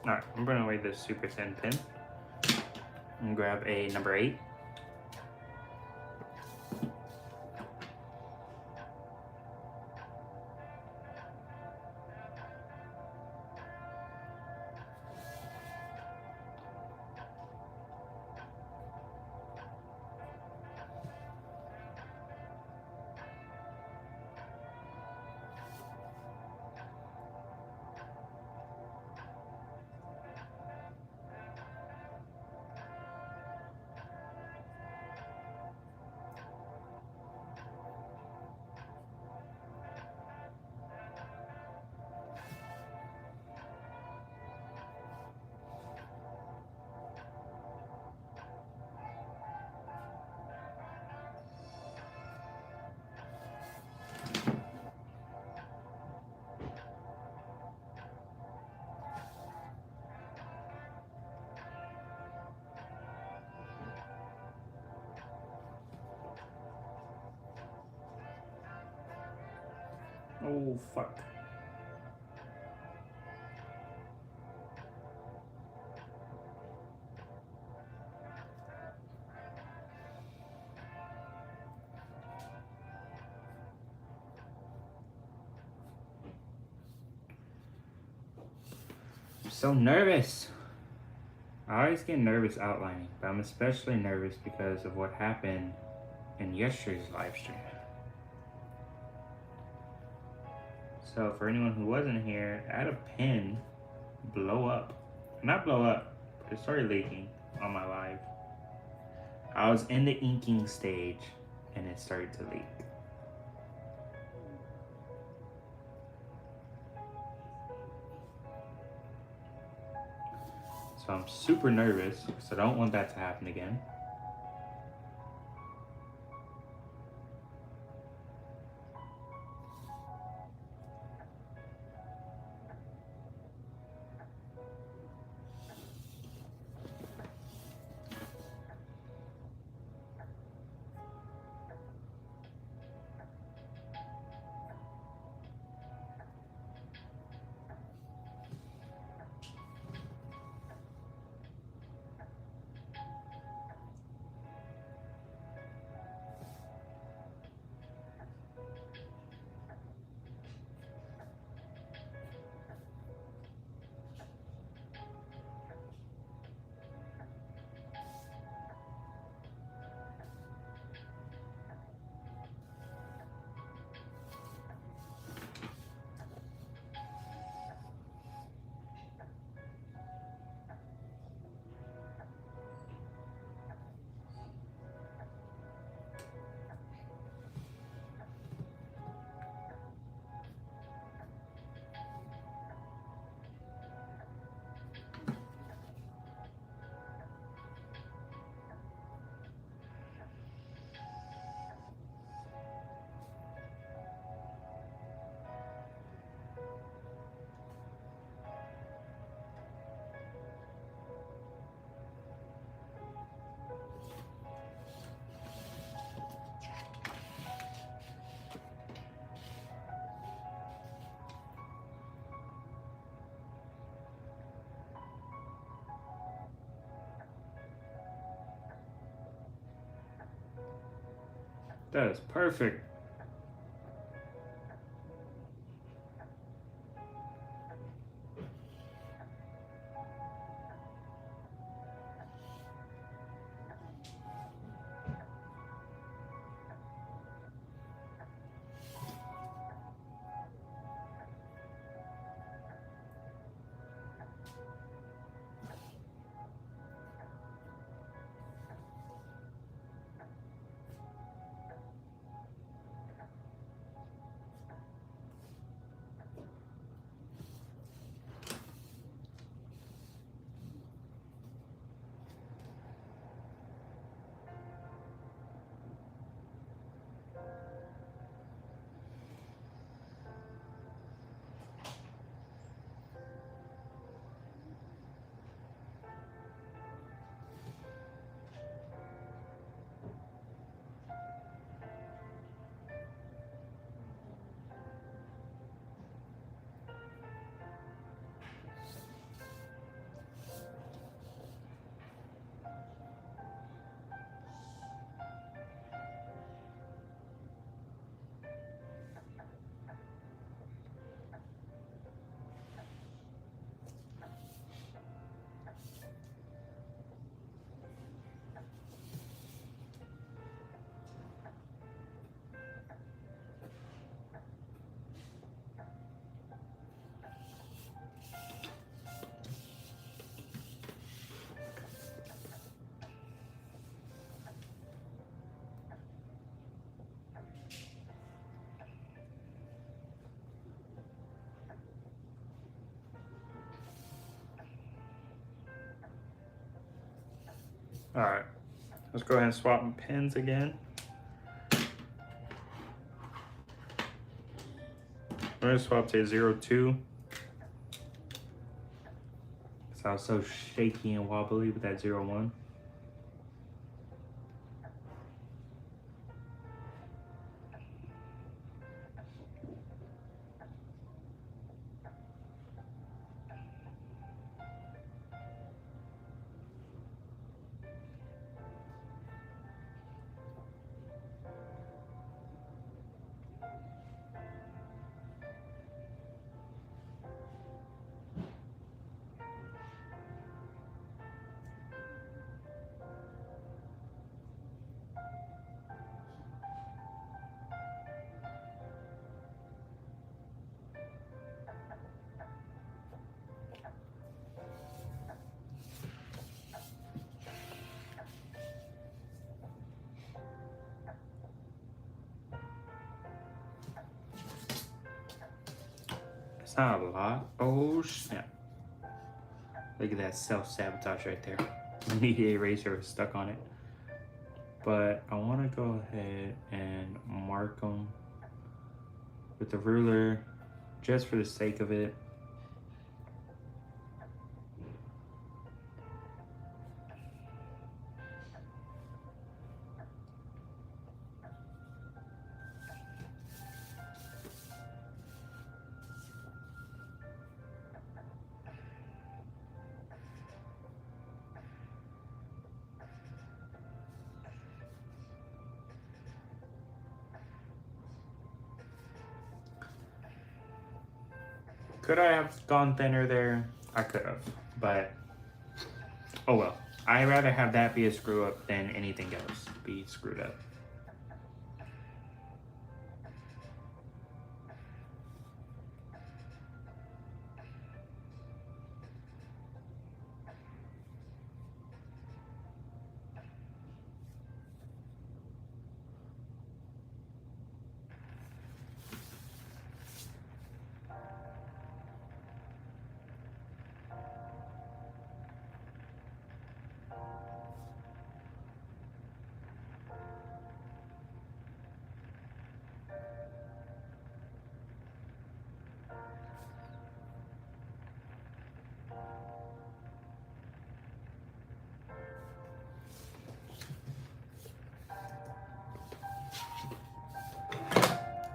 Alright, I'm gonna away this super thin pin and grab a number 8. Oh, fuck. I'm so nervous. I always get nervous outlining, but I'm especially nervous because of what happened in yesterday's live stream. So for anyone who wasn't here, I had a pen blow up. Not blow up, but it started leaking on my live. I was in the inking stage and it started to leak. So I'm super nervous because I don't want that to happen again. That is perfect. All right, let's go ahead and swap pins again. We're gonna swap to 0-2. Cause I was so shaky and wobbly with that 0-1. It's not a lot. Oh snap. Look at that self-sabotage right there. Media eraser was stuck on it. But I want to go ahead and mark them with the ruler just for the sake of it. Could I have gone thinner there? I could have, but oh well. I'd rather have that be a screw up than anything else be screwed up.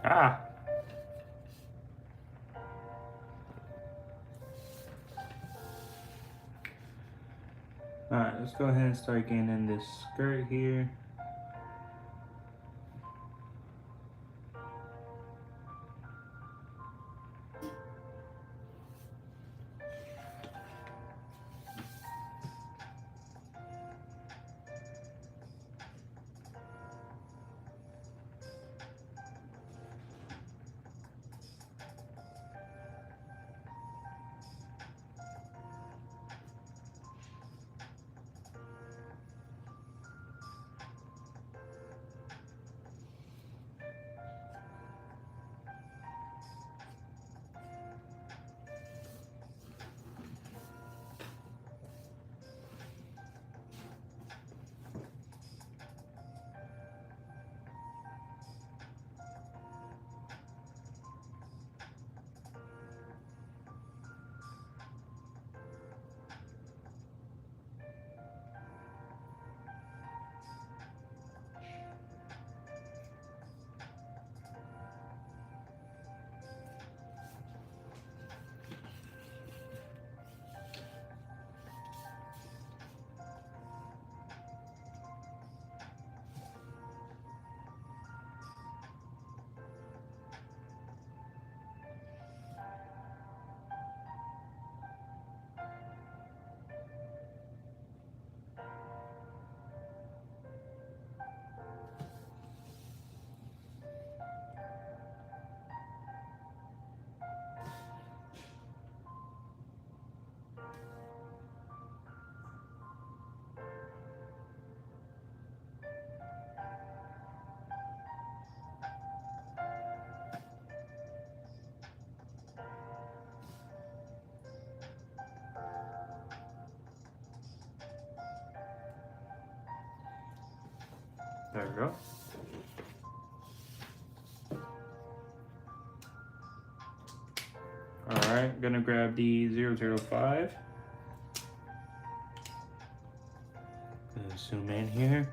Ah. Alright, let's go ahead and start getting in this skirt here. There we go. Alright, gonna grab the 005. Gonna zoom in here.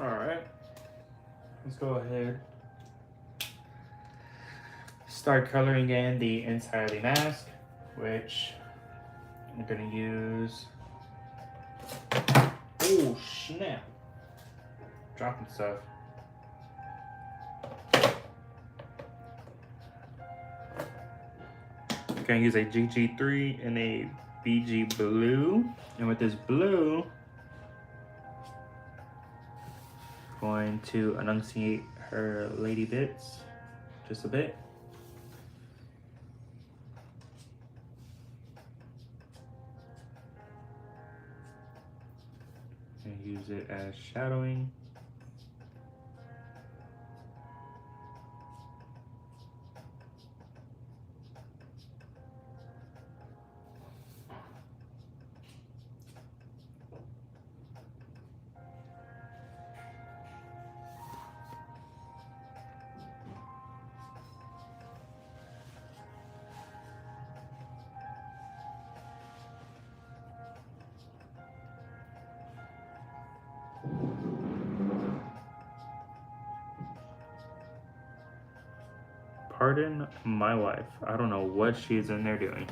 Alright, let's go ahead. Start coloring in the inside of the mask, which I'm gonna use. Oh snap! Dropping stuff. I'm gonna use a GG3 and a BG blue, and with this blue, going to enunciate her lady bits just a bit. And use it as shadowing. Pardon my wife. I don't know what she's in there doing.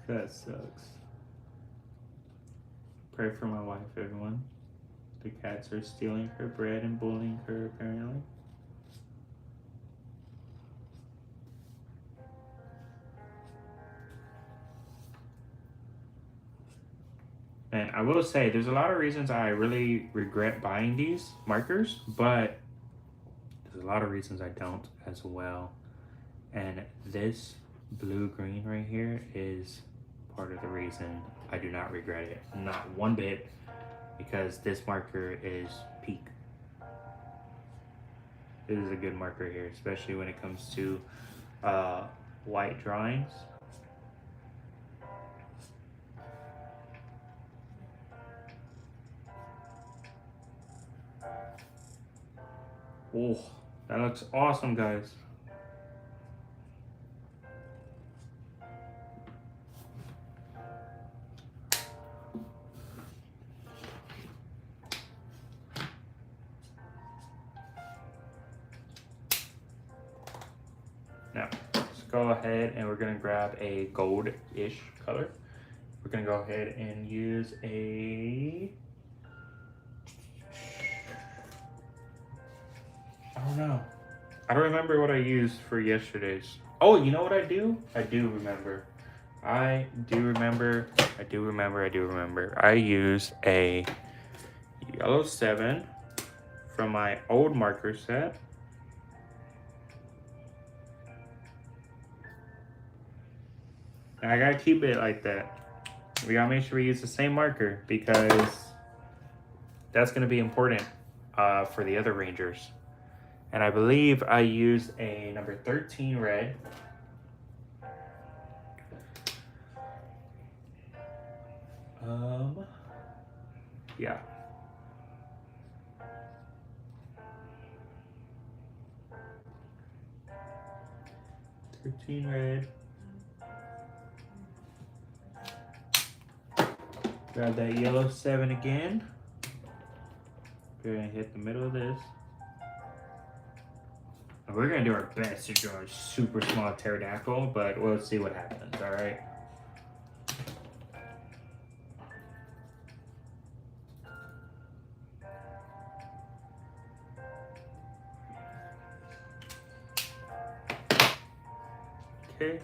That sucks. Pray for my wife, everyone. The cats are stealing her bread and bullying her, apparently. And I will say, there's a lot of reasons I really regret buying these markers, but there's a lot of reasons I don't as well. And this blue-green right here is part of the reason I do not regret it. Not one bit, because this marker is peak. This is a good marker here, especially when it comes to white drawings. Oh, that looks awesome, guys. Now, let's go ahead and we're gonna grab a gold-ish color. We're gonna go ahead and use a, I don't know. I don't remember what I used for yesterday's. Oh, you know what I do? I do remember. I used a yellow 7 from my old marker set. And I gotta keep it like that. We gotta make sure we use the same marker because that's gonna be important for the other Rangers. And I believe I used a number 13 red. Yeah. Red. Grab that yellow 7 again. We're gonna hit the middle of this. And we're gonna do our best to draw a super small pterodactyl, but we'll see what happens, alright? Okay.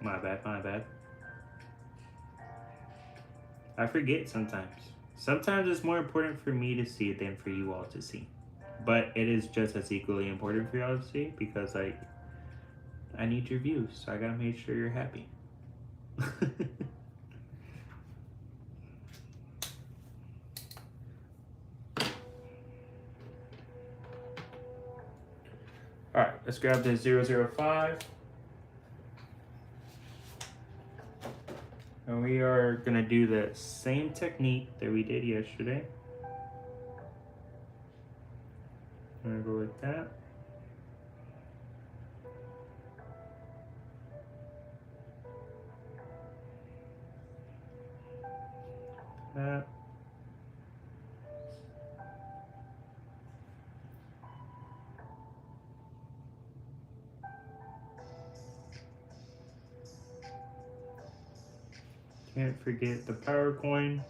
My bad. I forget sometimes. Sometimes it's more important for me to see it than for you all to see. But it is just as equally important for y'all to see because, like, I need your views, so I gotta make sure you're happy. Alright, let's grab the 005. And we are gonna do the same technique that we did yesterday. I'm gonna go with that. That. Can't forget the power coin.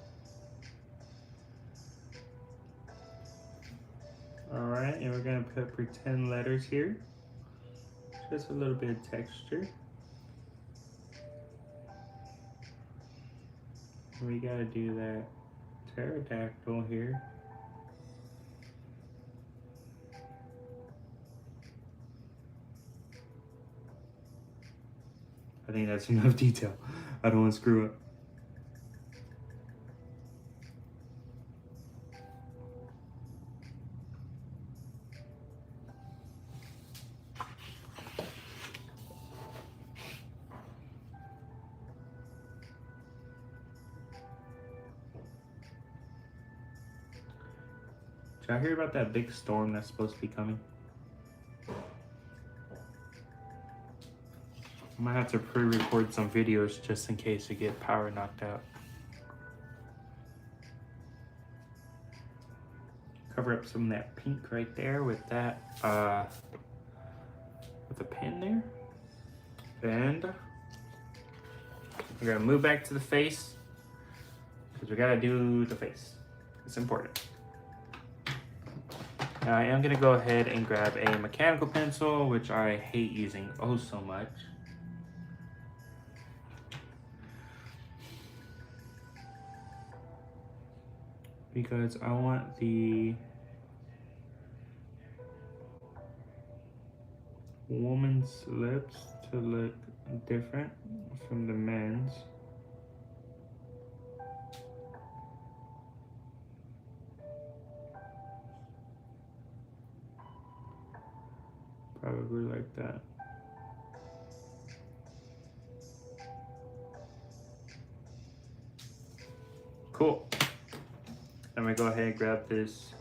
Alright, and we're gonna put pretend letters here. Just a little bit of texture. We gotta do that pterodactyl here. I think that's enough detail. I don't want to screw up. Did I hear about that big storm that's supposed to be coming? I might have to pre-record some videos just in case I get power knocked out. cover up some of that pink right there with that, with the pen there. And we're gonna move back to the face because we gotta do the face. It's important. Now I am gonna go ahead and grab a mechanical pencil, which I hate using oh so much. Because I want the woman's lips to look different from the men's. Probably like that. Cool. I'm gonna go ahead and grab this.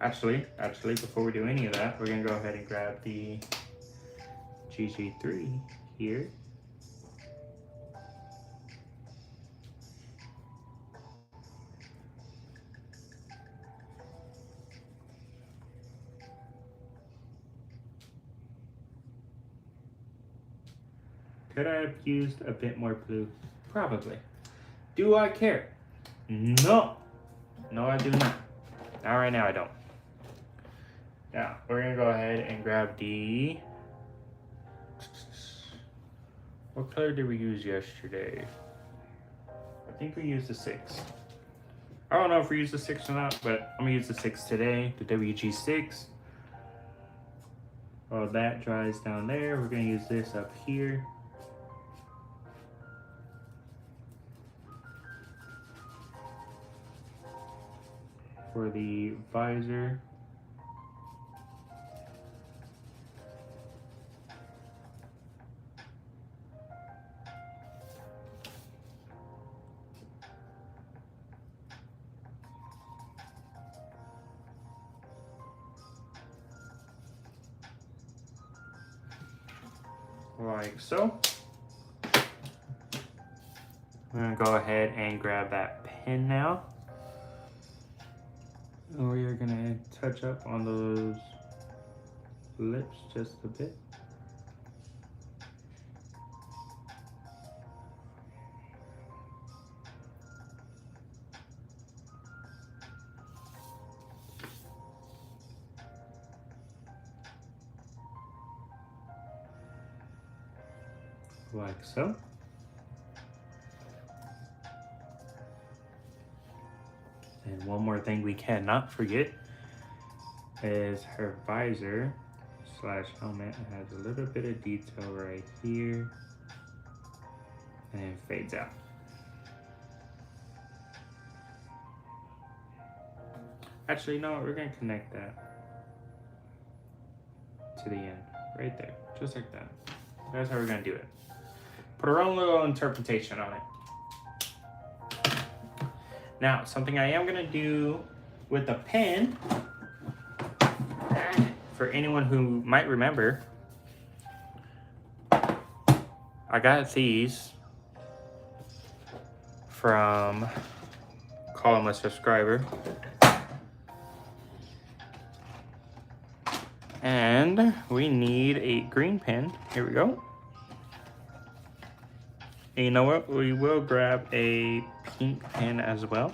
Actually, before we do any of that, we're gonna go ahead and grab the GG3 here. Could I have used a bit more blue? Probably. Do I care? No. No, I do not. Not right now, I don't. Now, we're gonna go ahead and grab the... What color did we use yesterday? I think we used the 6. I don't know if we used the 6 or not, but I'm gonna use the 6 today, the WG6. While that dries down there, we're gonna use this up here. For the visor. Like so. I'm gonna go ahead and grab that pen now. And we are gonna touch up on those lips just a bit. Like so. And one more thing we cannot forget is her visor slash helmet. It has a little bit of detail right here and it fades out. Actually, no, we're gonna connect that to the end, right there, just like that. That's how we're gonna do it. Put our own little interpretation on it. Now, something I am gonna do with the pen, for anyone who might remember, I got these from Call Him a Subscriber. And we need a green pen. Here we go. And you know what? We will grab a pink pen as well.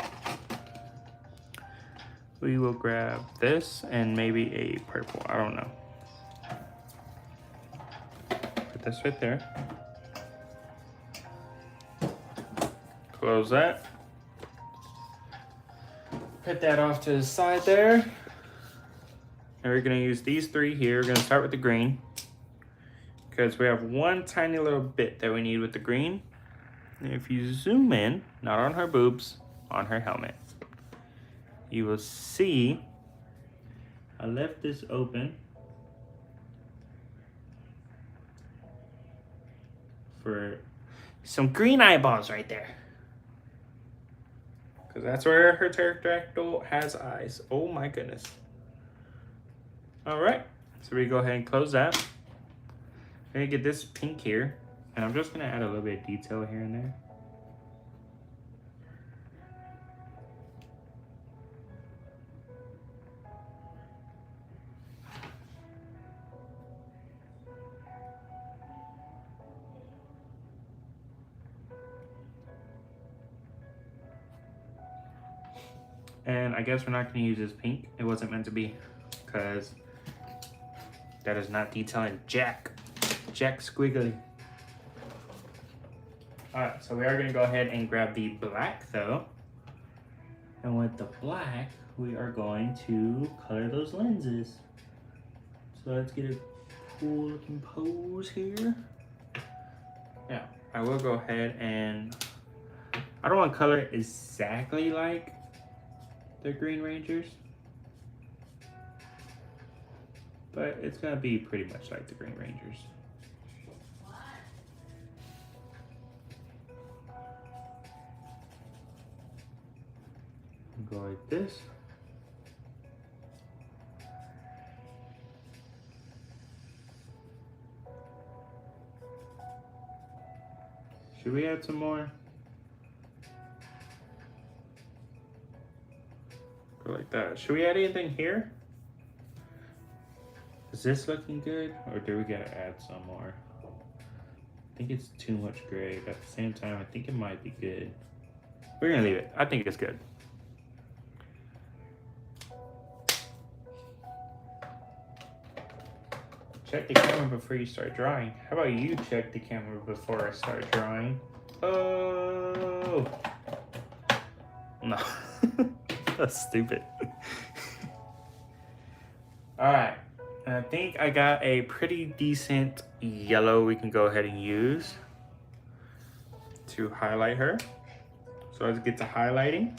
We will grab this and maybe a purple. I don't know. Put this right there. Close that. Put that off to the side there. And we're gonna use these 3 here. We're gonna start with the green, because we have one tiny little bit that we need with the green. And if you zoom in, not on her boobs, on her helmet, you will see I left this open for some green eyeballs right there. Because that's where her pterodactyl has eyes. Oh my goodness. All right, so we go ahead and close that. I'm gonna get this pink here, and I'm just gonna add a little bit of detail here and there. And I guess we're not going to use this pink. It wasn't meant to be, because that is not detailing Jack Squiggly. Alright, so we are going to go ahead and grab the black though. And with the black, we are going to color those lenses. So let's get a cool looking pose here. Yeah, I will go ahead and, I don't want to color it exactly like the Green Rangers, but it's going to be pretty much like the Green Rangers. Go like this. Should we add some more? Go like that. Should we add anything here? Is this looking good? Or do we gotta add some more? I think it's too much gray, but at the same time, I think it might be good. We're gonna leave it. I think it's good. Check the camera before you start drawing. How about you check the camera before I start drawing? Oh! No. That's stupid. Alright. I think I got a pretty decent yellow we can go ahead and use to highlight her. So let's get to highlighting.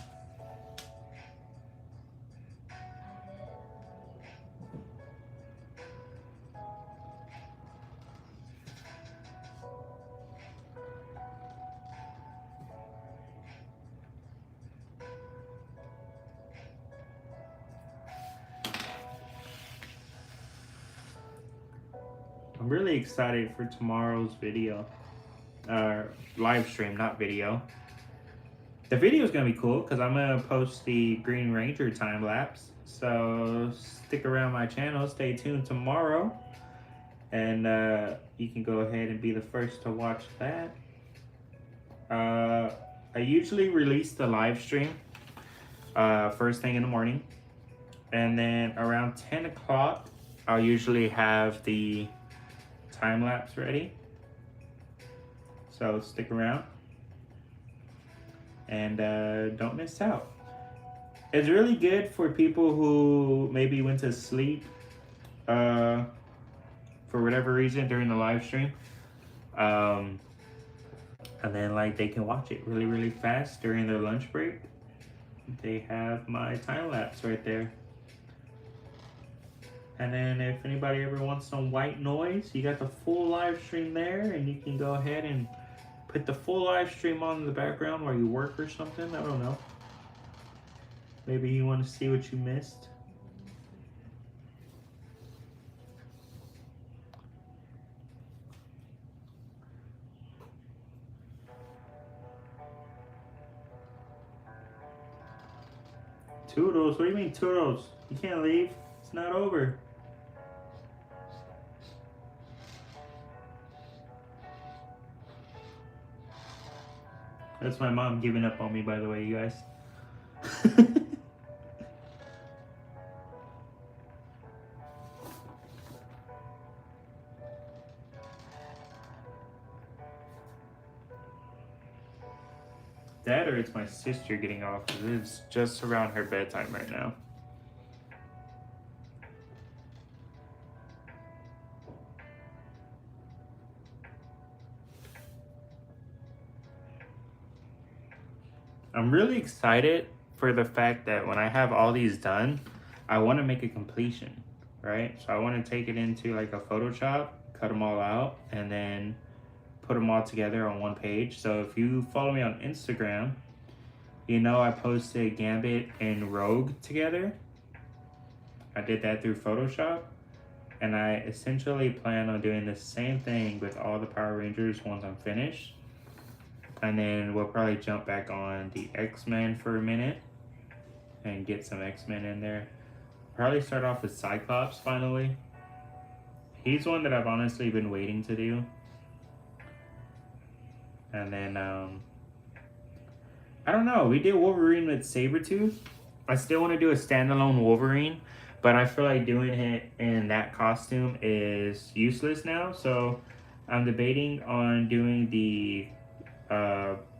I'm really excited for tomorrow's video, live stream, not video. The video is gonna be cool because I'm gonna post the Green Ranger time lapse. So stick around my channel, stay tuned tomorrow, and you can go ahead and be the first to watch that. I usually release the live stream first thing in the morning, and then around 10 o'clock, I'll usually have the time lapse ready. So stick around and don't miss out. It's really good for people who maybe went to sleep for whatever reason during the live stream, and then like they can watch it really fast during their lunch break. They have my time lapse right there. And then if anybody ever wants some white noise, you got the full live stream there, and you can go ahead and put the full live stream on in the background while you work or something. I don't know. Maybe you want to see what you missed. Toodles? What do you mean toodles? You can't leave. It's not over. That's my mom giving up on me, by the way, you guys. That or it's my sister getting off. It's just around her bedtime right now. I'm really excited for the fact that when I have all these done, I want to make a completion, right? So I want to take it into like a Photoshop, cut them all out, and then put them all together on one page. So if you follow me on Instagram, you know I posted Gambit and Rogue together. I did that through Photoshop, and I essentially plan on doing the same thing with all the Power Rangers once I'm finished. And then we'll probably jump back on the X-Men for a minute and get some X-Men in there. Probably start off with Cyclops finally. He's one that I've honestly been waiting to do. And then, I don't know, we did Wolverine with Sabretooth, I still want to do a standalone Wolverine, but I feel like doing it in that costume is useless now. So I'm debating on doing the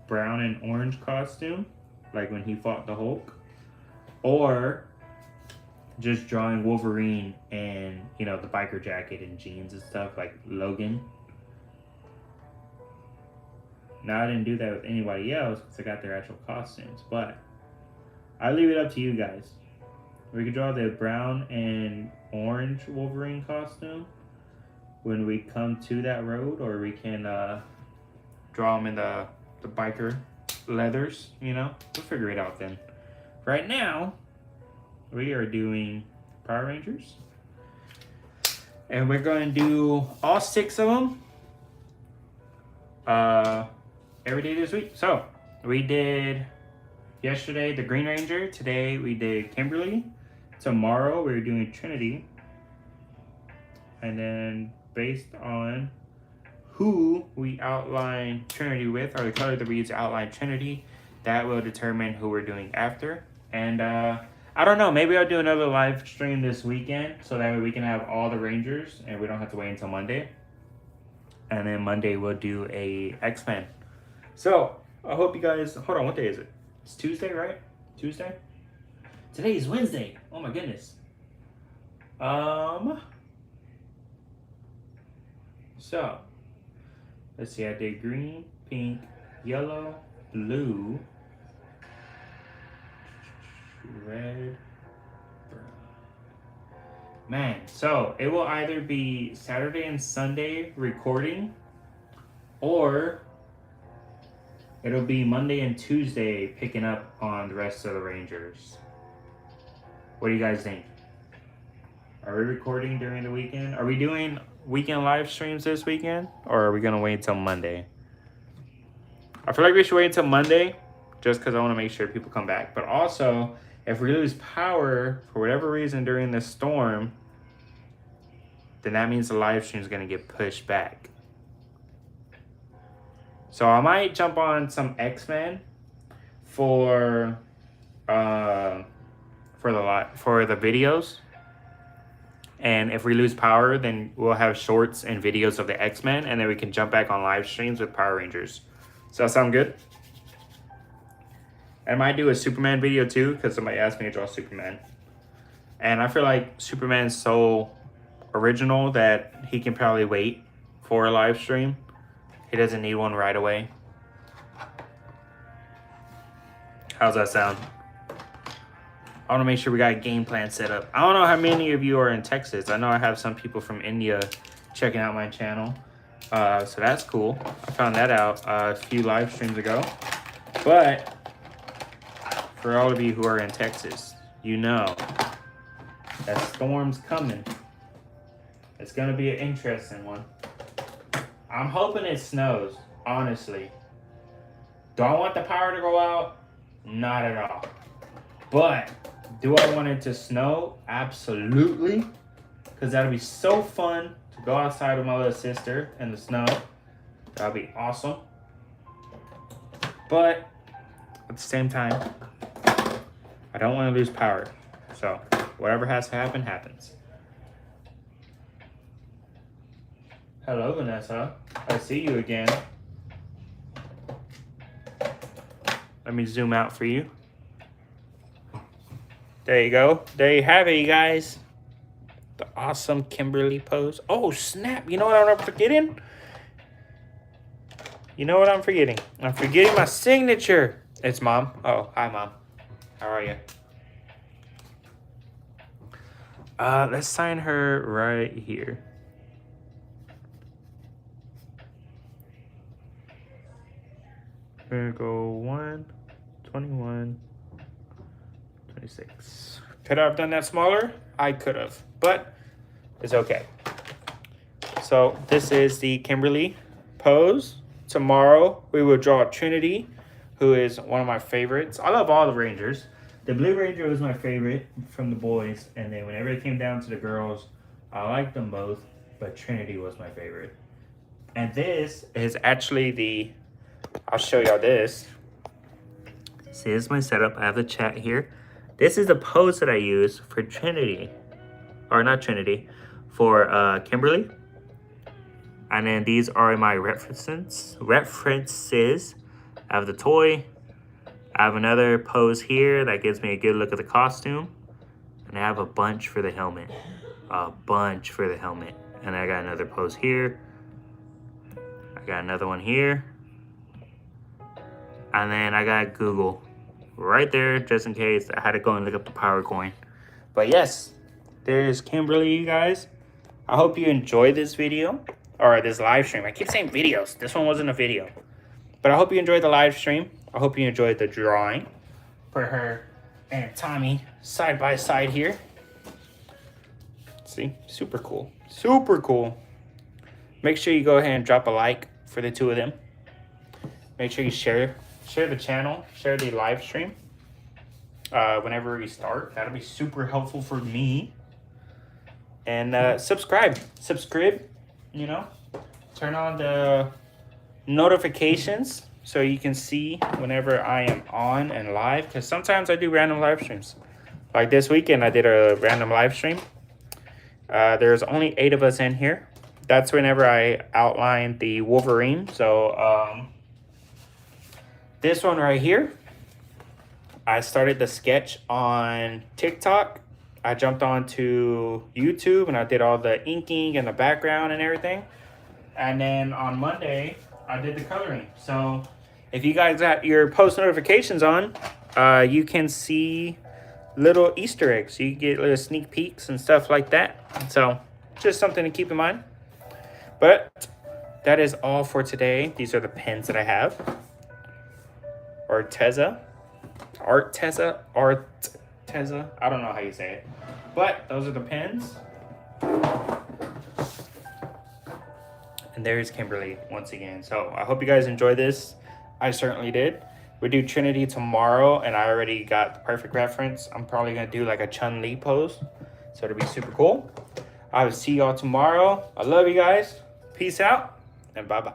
brown and orange costume, like when he fought the Hulk, or just drawing Wolverine and, you know, the biker jacket and jeans and stuff like Logan. Now I didn't do that with anybody else because I got their actual costumes, but I leave it up to you guys. We could draw the brown and orange Wolverine costume when we come to that road, or we can draw them in the biker leathers, you know? We'll figure it out then. Right now, we are doing Power Rangers. And we're going to do all 6 of them every day this week. So, we did yesterday the Green Ranger. Today we did Kimberly. Tomorrow we're doing Trinity. And then based on who we outline Trinity with, or the color that we use to outline Trinity, that will determine who we're doing after. And I don't know, maybe I'll do another live stream this weekend so that way we can have all the Rangers and we don't have to wait until Monday. And then Monday we'll do a X-Men. So I hope you guys, hold on, what day is it? It's Tuesday, right? Tuesday? Today is Wednesday. Oh my goodness. So let's see, I did green, pink, yellow, blue, red, brown. Man, so it will either be Saturday and Sunday recording, or it'll be Monday and Tuesday picking up on the rest of the Rangers. What do you guys think? Are we recording during the weekend? Are we doing weekend live streams this weekend? Or are we going to wait until Monday? I feel like we should wait until Monday just because I want to make sure people come back. But also, if we lose power for whatever reason during this storm, then that means the live stream is going to get pushed back. So I might jump on some X-Men for the videos. And if we lose power, then we'll have shorts and videos of the X-Men, and then we can jump back on live streams with Power Rangers. Does that sound good? I might do a Superman video too, because somebody asked me to draw Superman. And I feel like Superman's so original that he can probably wait for a live stream. He doesn't need one right away. How's that sound? I want to make sure we got a game plan set up. I don't know how many of you are in Texas. I know I have some people from India checking out my channel. So that's cool. I found that out a few live streams ago. But for all of you who are in Texas, you know that storm's coming. It's going to be an interesting one. I'm hoping it snows, honestly. Do I want the power to go out? Not at all. But do I want it to snow? Absolutely. Because that'll be so fun to go outside with my little sister in the snow. That'll be awesome. But at the same time, I don't want to lose power. So whatever has to happen, happens. Hello, Vanessa. I see you again. Let me zoom out for you. There you go. There you have it, you guys. The awesome Kimberly pose. Oh, snap. You know what I'm forgetting? You know what I'm forgetting? I'm forgetting my signature. It's Mom. Oh, hi, Mom. How are you? Let's sign her right here. We're gonna go 1, 21, 26. Could I have done that smaller? I could have, but it's okay. So this is the Kimberly pose. Tomorrow we will draw Trinity, who is one of my favorites. I love all the Rangers. The Blue Ranger was my favorite from the boys, and then whenever it came down to the girls, I liked them both, but Trinity was my favorite. And this is actually the, I'll show y'all this. See, this is my setup. I have the chat here. This is the pose that I use for Trinity. Or not Trinity. For Kimberly. And then these are my references. I have the toy. I have another pose here that gives me a good look at the costume. And I have a bunch for the helmet. And I got another pose here. I got another one here. And then I got Google right there just in case I had to go and look up the power coin. But yes, there's Kimberly, you guys. I hope you enjoyed this video. Or this live stream. I keep saying videos. This one wasn't a video. But I hope you enjoyed the live stream. I hope you enjoyed the drawing. For her and Tommy side by side here. See? Super cool. Super cool. Make sure you go ahead and drop a like for the two of them. Make sure you share the channel. Share the live stream. Whenever we start. That'll be super helpful for me. And subscribe. You know, turn on the notifications so you can see whenever I am on and live. Because sometimes I do random live streams. Like this weekend, I did a random live stream. There's only 8 of us in here. That's whenever I outlined the Wolverine. So this one right here, I started the sketch on TikTok. I jumped onto YouTube and I did all the inking and the background and everything. And then on Monday, I did the coloring. So if you guys got your post notifications on, you can see little Easter eggs. You get little sneak peeks and stuff like that. So just something to keep in mind. But that is all for today. These are the pens that I have. Arteza. I don't know how you say it. But those are the pens. And there's Kimberly once again. So I hope you guys enjoyed this. I certainly did. We do Trinity tomorrow, and I already got the perfect reference. I'm probably going to do like a Chun-Li pose. So it'll be super cool. I will see y'all tomorrow. I love you guys. Peace out, and bye-bye.